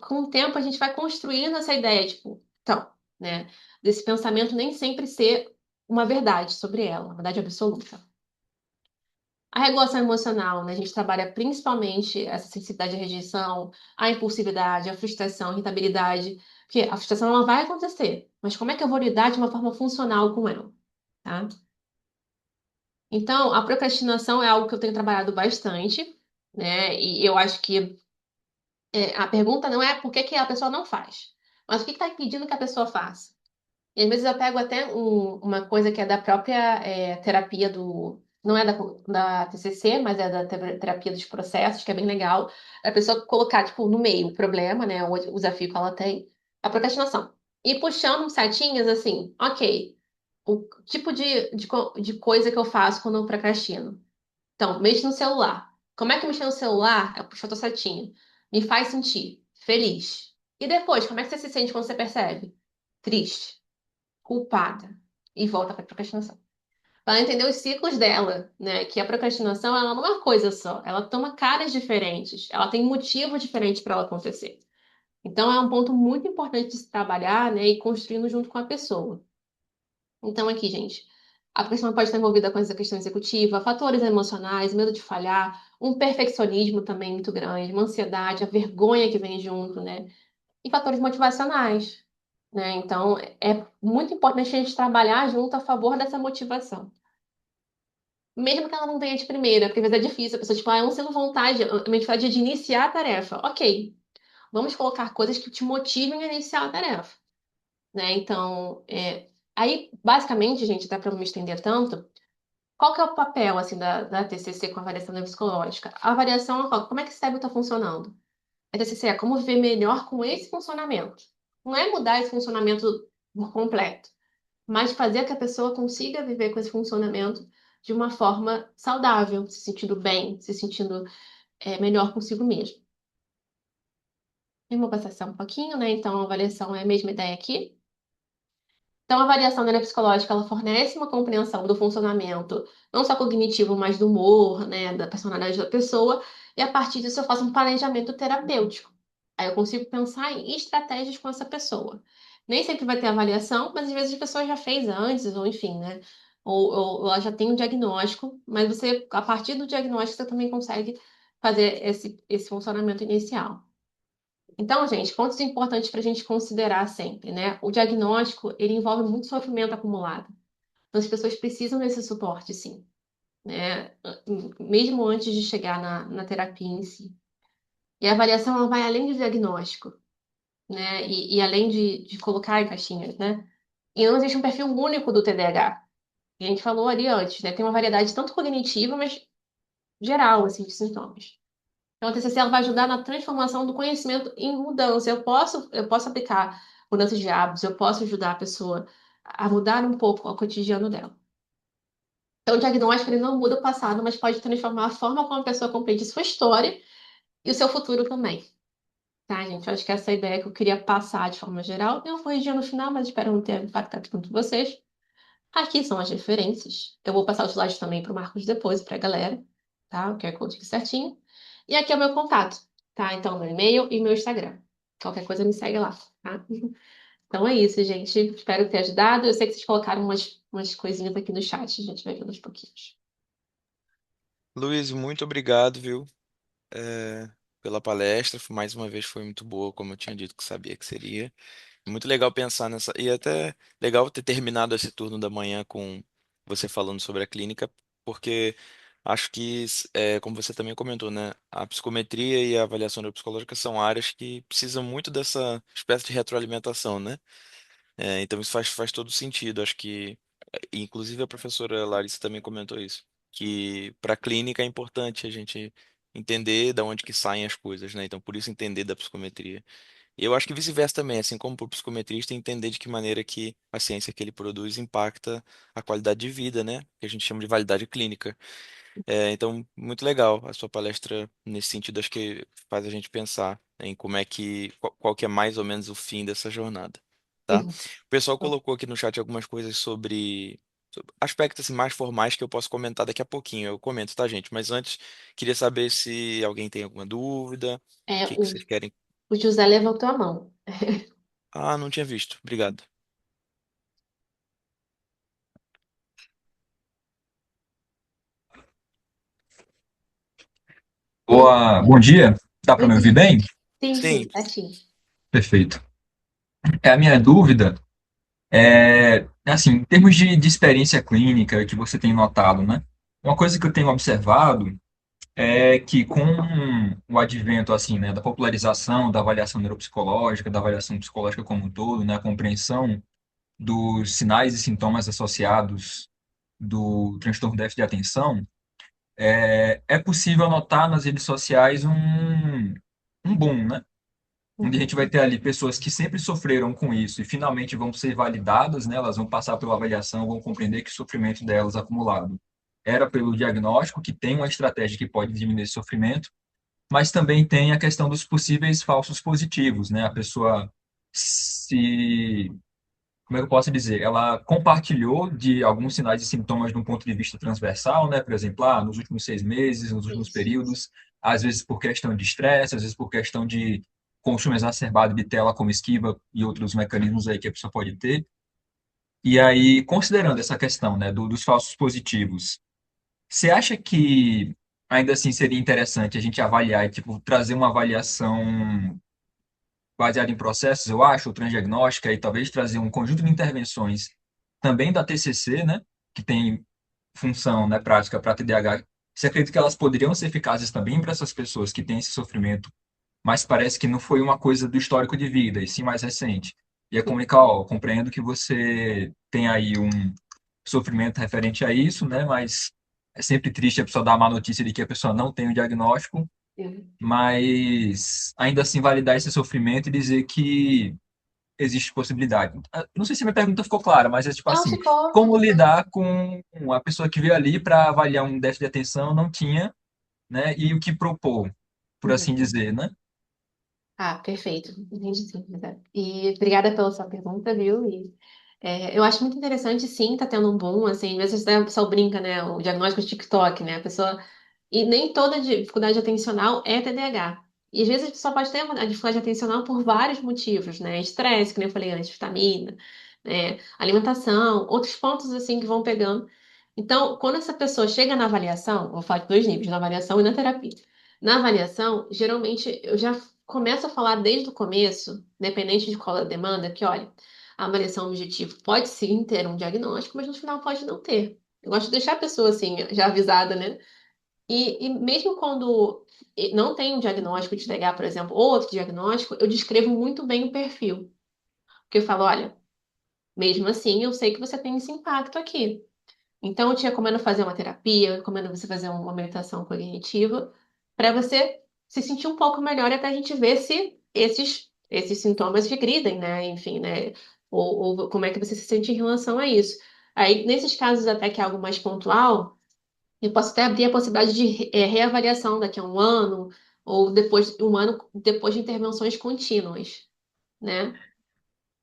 com o tempo a gente vai construindo essa ideia, tipo, então, né, desse pensamento nem sempre ser uma verdade sobre ela, uma verdade absoluta. A regulação emocional, né? A gente trabalha principalmente essa sensibilidade à rejeição, a impulsividade, a frustração, a irritabilidade. Porque a frustração ela vai acontecer, mas como é que eu vou lidar de uma forma funcional com ela, tá? Então, a procrastinação é algo que eu tenho trabalhado bastante, né? E eu acho que a pergunta não é por que que a pessoa não faz, mas o que está impedindo que a pessoa faça. E às vezes eu pego até uma coisa que é da própria terapia do. Não é da TCC, mas é da terapia dos processos, que é bem legal. A pessoa colocar, tipo, no meio o problema, né? O desafio que ela tem, a procrastinação. E puxando setinhas assim, ok. O tipo de coisa que eu faço quando eu procrastino. Então, mexo no celular. Como é que mexer no celular? Eu puxo a tua setinha. Me faz sentir feliz. E depois, como é que você se sente quando você percebe? Triste, culpada e volta para a procrastinação. Para entender os ciclos dela, né? Que a procrastinação ela não é uma coisa só, ela toma caras diferentes, ela tem motivo diferente para ela acontecer. Então é um ponto muito importante de se trabalhar, né? E construindo junto com a pessoa. Então aqui, gente, a procrastinação pode estar envolvida com essa questão executiva, fatores emocionais, medo de falhar, um perfeccionismo também muito grande, uma ansiedade, a vergonha que vem junto, né? E fatores motivacionais, né? Então, é muito importante a gente trabalhar junto a favor dessa motivação. Mesmo que ela não venha de primeira, porque às vezes é difícil, a pessoa, tipo, eu não sinto vontade, a minha dificuldade é de iniciar a tarefa. Ok, vamos colocar coisas que te motivem a iniciar a tarefa, né? Então, aí, basicamente, gente, dá para não me estender tanto, qual que é o papel, assim, da TCC com a avaliação neuropsicológica? A avaliação, ó, como é que esse cérebro está funcionando? A TCC é como viver melhor com esse funcionamento. Não é mudar esse funcionamento por completo, mas fazer que a pessoa consiga viver com esse funcionamento de uma forma saudável, se sentindo bem, se sentindo melhor consigo mesmo. Eu vou passar só um pouquinho, né? Então, a avaliação é a mesma ideia aqui. Então, a avaliação neuropsicológica, ela fornece uma compreensão do funcionamento, não só cognitivo, mas do humor, né, da personalidade da pessoa, e a partir disso eu faço um planejamento terapêutico. Aí eu consigo pensar em estratégias com essa pessoa. Nem sempre vai ter avaliação, mas às vezes a pessoa já fez antes, ou enfim, né? Ou ela já tem um diagnóstico, mas você, a partir do diagnóstico, você também consegue fazer esse funcionamento inicial. Então, gente, pontos importantes para a gente considerar sempre, né? O diagnóstico, ele envolve muito sofrimento acumulado. Então, as pessoas precisam desse suporte, sim, né? Mesmo antes de chegar na terapia em si. E a avaliação, ela vai além do diagnóstico, né? E além de colocar em caixinhas, né? E não existe um perfil único do TDAH. A gente falou ali antes, né? Tem uma variedade tanto cognitiva, mas geral, assim, de sintomas. Então, a TCC ela vai ajudar na transformação do conhecimento em mudança. Eu posso aplicar mudanças de hábitos, eu posso ajudar a pessoa a mudar um pouco o cotidiano dela. Então, o diagnóstico ele não muda o passado, mas pode transformar a forma como a pessoa compreende sua história e o seu futuro também. Tá, gente? Eu acho que essa é a ideia que eu queria passar de forma geral. Eu vou corrigir no final, mas espero não ter impactado tanto vocês. Aqui são as referências. Eu vou passar os slides também para o Marcos depois, para a galera, tá? O QR Code aqui certinho. E aqui é o meu contato, tá? Então, meu e-mail e meu Instagram. Qualquer coisa me segue lá, tá? Então é isso, gente. Espero ter ajudado. Eu sei que vocês colocaram umas coisinhas aqui no chat, a gente vai vendo aos pouquinhos. Luiz, muito obrigado, viu, é, pela palestra. Mais uma vez foi muito boa, como eu tinha dito que sabia que seria. Muito legal pensar nessa. E até legal ter terminado esse turno da manhã com você falando sobre a clínica, porque acho que, como você também comentou, né? A psicometria e a avaliação neuropsicológica são áreas que precisam muito dessa espécie de retroalimentação, né? Então isso faz todo sentido. Acho que, inclusive a professora Larissa também comentou isso, que para a clínica é importante a gente entender da onde que saem as coisas, né? Então por isso entender da psicometria. E eu acho que vice-versa também, assim como para o psicometrista, entender de que maneira que a ciência que ele produz impacta a qualidade de vida, né? Que a gente chama de validade clínica. Então, muito legal a sua palestra nesse sentido, acho que faz a gente pensar em como é que, qual que é mais ou menos o fim dessa jornada, tá? O pessoal colocou aqui no chat algumas coisas sobre aspectos assim, mais formais que eu posso comentar daqui a pouquinho. Eu comento, tá, gente? Mas antes, queria saber se alguém tem alguma dúvida, o É, que que vocês querem. o José levantou a mão. Ah, não tinha visto. Obrigado. Bom dia. Dá para Bom me ouvir dia. bem? Sim, sim, Sim. certinho. Perfeito. A minha dúvida assim, em termos de experiência clínica que você tem notado, né? Uma coisa que eu tenho observado é que com o advento, assim, né, da popularização da avaliação neuropsicológica, da avaliação psicológica como um todo, né, a compreensão dos sinais e sintomas associados do transtorno déficit de atenção, é possível notar nas redes sociais um boom, né? Onde a gente vai Uhum. ter ali pessoas que sempre sofreram com isso e finalmente vão ser validadas, né? Elas vão passar pela avaliação, vão compreender que o sofrimento delas acumulado era pelo diagnóstico, que tem uma estratégia que pode diminuir esse sofrimento, mas também tem a questão dos possíveis falsos positivos, né? A pessoa se, como é que eu posso dizer? Ela compartilhou de alguns sinais e sintomas de um ponto de vista transversal, né? Por exemplo, nos últimos 6 meses, nos últimos Isso. períodos, às vezes por questão de estresse, às vezes por questão de consumo exacerbado de tela como esquiva e outros mecanismos aí que a pessoa pode ter. E aí, considerando essa questão, né, dos falsos positivos, você acha que ainda assim seria interessante a gente avaliar e tipo trazer uma avaliação baseada em processos, eu acho, ou transdiagnóstica, e talvez trazer um conjunto de intervenções também da TCC, né, que tem função, né, prática para TDAH. Você acredita que elas poderiam ser eficazes também para essas pessoas que têm esse sofrimento, mas parece que não foi uma coisa do histórico de vida, e sim mais recente? E é comunicar, ó, compreendo que você tem aí um sofrimento referente a isso, né, mas é sempre triste a pessoa dar a má notícia de que a pessoa não tem o diagnóstico, Uhum. mas ainda assim validar esse sofrimento e dizer que existe possibilidade. Não sei se minha pergunta ficou clara, mas é tipo Não, assim, ficou, como ficou lidar com a pessoa que veio ali para avaliar um déficit de atenção, não tinha, né, e o que propor, por assim perfeito. dizer, né? Ah, perfeito. Entendi sim, José. E obrigada pela sua pergunta, viu? Eu acho muito interessante, sim, tá tendo um boom, assim, às vezes o pessoal brinca, né? O diagnóstico de TikTok, né? A pessoa. E nem toda dificuldade atencional é TDAH. E às vezes a pessoa pode ter a dificuldade atencional por vários motivos, né? Estresse, que nem eu falei antes, vitamina, né? Alimentação, outros pontos assim que vão pegando. Então, quando essa pessoa chega na avaliação, vou falar de dois níveis, na avaliação e na terapia. Na avaliação, geralmente eu já começo a falar desde o começo, independente de qual é a demanda, que olha, a avaliação objetiva pode sim ter um diagnóstico, mas no final pode não ter. Eu gosto de deixar a pessoa assim, já avisada, né? E mesmo quando não tem um diagnóstico de TDAH, por exemplo, ou outro diagnóstico, eu descrevo muito bem o perfil. Porque eu falo, olha, mesmo assim, eu sei que você tem esse impacto aqui. Então, eu te recomendo fazer uma terapia, eu recomendo você fazer uma meditação cognitiva, para você se sentir um pouco melhor, até a gente ver se esses sintomas regridem, né? Enfim, né? Ou como é que você se sente em relação a isso. Aí, nesses casos, até que é algo mais pontual, eu posso até abrir a possibilidade de reavaliação daqui a um ano, ou depois um ano depois de intervenções contínuas, né?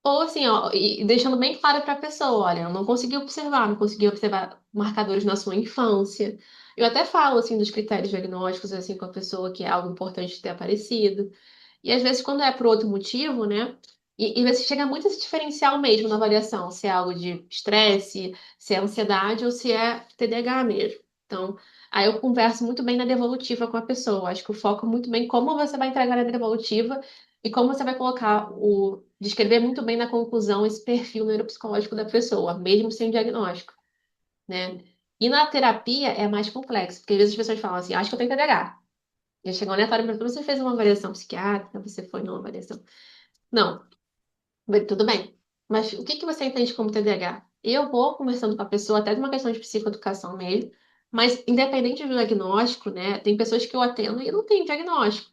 Ou assim, ó, e deixando bem claro para a pessoa, olha, eu não consegui observar, não consegui observar marcadores na sua infância. Eu até falo assim dos critérios diagnósticos assim com a pessoa que é algo importante ter aparecido. E às vezes quando é por outro motivo, né? E às vezes chega muito esse diferencial mesmo na avaliação, se é algo de estresse, se é ansiedade ou se é TDAH mesmo. Então, aí eu converso muito bem na devolutiva com a pessoa. Acho que o foco é muito bem como você vai entregar na devolutiva e como você vai colocar descrever muito bem na conclusão esse perfil neuropsicológico da pessoa, mesmo sem diagnóstico, né? E na terapia é mais complexo, porque às vezes as pessoas falam assim, acho que eu tenho TDAH. Já chegou aleatório para você fez uma avaliação psiquiátrica, você foi numa avaliação. Não, tudo bem. Mas o que que você entende como TDAH? Eu vou conversando com a pessoa, até de uma questão de psicoeducação mesmo, mas independente do diagnóstico, né? Tem pessoas que eu atendo e não tem diagnóstico.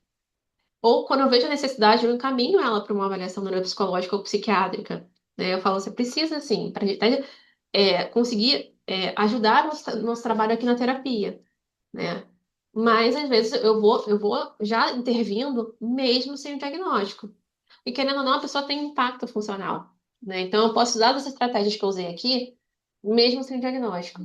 Ou quando eu vejo a necessidade, eu encaminho ela para uma avaliação neuropsicológica ou psiquiátrica. Né? Eu falo, você precisa, assim, para conseguir ajudar nosso trabalho aqui na terapia, né? Mas, às vezes, eu vou já intervindo mesmo sem o diagnóstico. E, querendo ou não, a pessoa tem impacto funcional, né? Então, eu posso usar as estratégias que eu usei aqui, mesmo sem diagnóstico,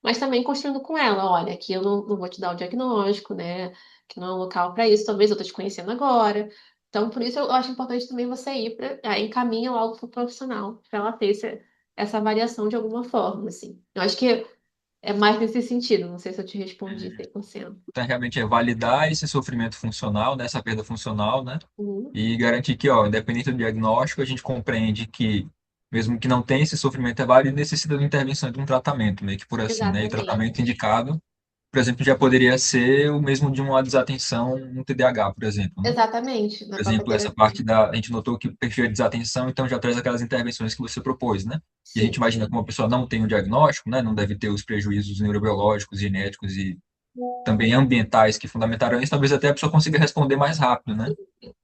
mas também construindo com ela, olha, aqui eu não vou te dar o diagnóstico, né? Que não é um local para isso, talvez eu tô te conhecendo agora. Então, por isso eu acho importante também você ir para encaminha logo para o profissional, para ela ter essa variação de alguma forma, assim. Eu acho que É mais nesse sentido, não sei se eu te respondi 100%. Então, realmente é validar esse sofrimento funcional, né, essa perda funcional, né, Uhum, e garantir que, ó, independente do diagnóstico, a gente compreende que, mesmo que não tenha esse sofrimento, é válido e necessita de uma intervenção, de um tratamento, meio que por assim, né, e o tratamento exatamente. indicado, por exemplo, já poderia ser o mesmo de uma desatenção no TDAH, por exemplo, né? Exatamente, na Por própria exemplo, essa terapia. parte da, a gente notou que o perfil é desatenção, então já traz aquelas intervenções que você propôs, né? E a gente Sim. imagina que uma pessoa não tem o diagnóstico, né, não deve ter os prejuízos neurobiológicos, genéticos e também ambientais que fundamentaram isso, talvez até a pessoa consiga responder mais rápido, né?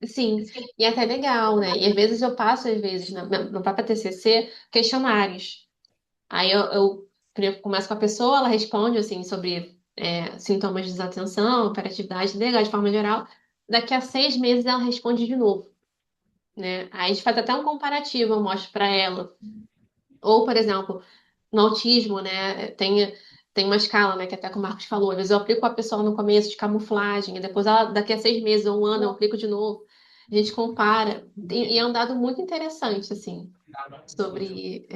Sim, e é até legal, né? E às vezes eu passo, às vezes, no próprio TCC, questionários. Aí eu começo com a pessoa, ela responde, assim, sobre sintomas de desatenção, hiperatividade, TDAH de forma geral. Daqui a 6 meses ela responde de novo, né? Aí a gente faz até um comparativo, eu mostro para ela. Ou, por exemplo, no autismo, né? Tem uma escala, né? Que até que o Marcos falou. Às vezes eu aplico a pessoa no começo de camuflagem, e depois ela, daqui a 6 meses ou um ano, eu aplico de novo. A gente compara. E é um dado muito interessante, assim, sobre.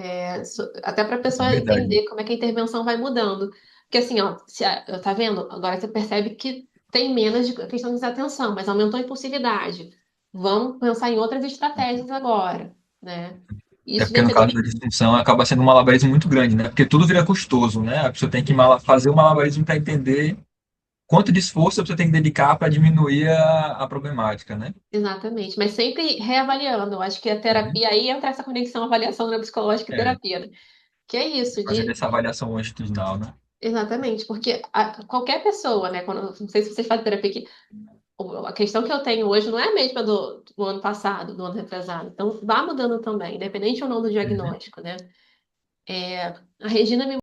Até para a É pessoa verdade. entender como é que a intervenção vai mudando. Porque, assim, ó, tá vendo? Agora você percebe que tem menos de questão de desatenção, mas aumentou a impulsividade. Vamos pensar em outras estratégias agora, né? É Isso porque no caso independente. da disfunção acaba sendo um malabarismo muito grande, né? Porque tudo vira custoso, né? A pessoa tem que fazer o malabarismo para entender quanto de esforço a pessoa tem que dedicar para diminuir a problemática, né? Exatamente, mas sempre reavaliando. Eu acho que a Uhum. terapia aí entra essa conexão, avaliação neuropsicológica e É, terapia, né? Que é isso, fazendo de essa avaliação longitudinal, né? exatamente, porque qualquer pessoa, né? Não sei se vocês fazem terapia aqui, a questão que eu tenho hoje não é a mesma do ano passado, do ano retrasado. Então, vá mudando também, independente ou não do Uhum. diagnóstico, né? A Regina me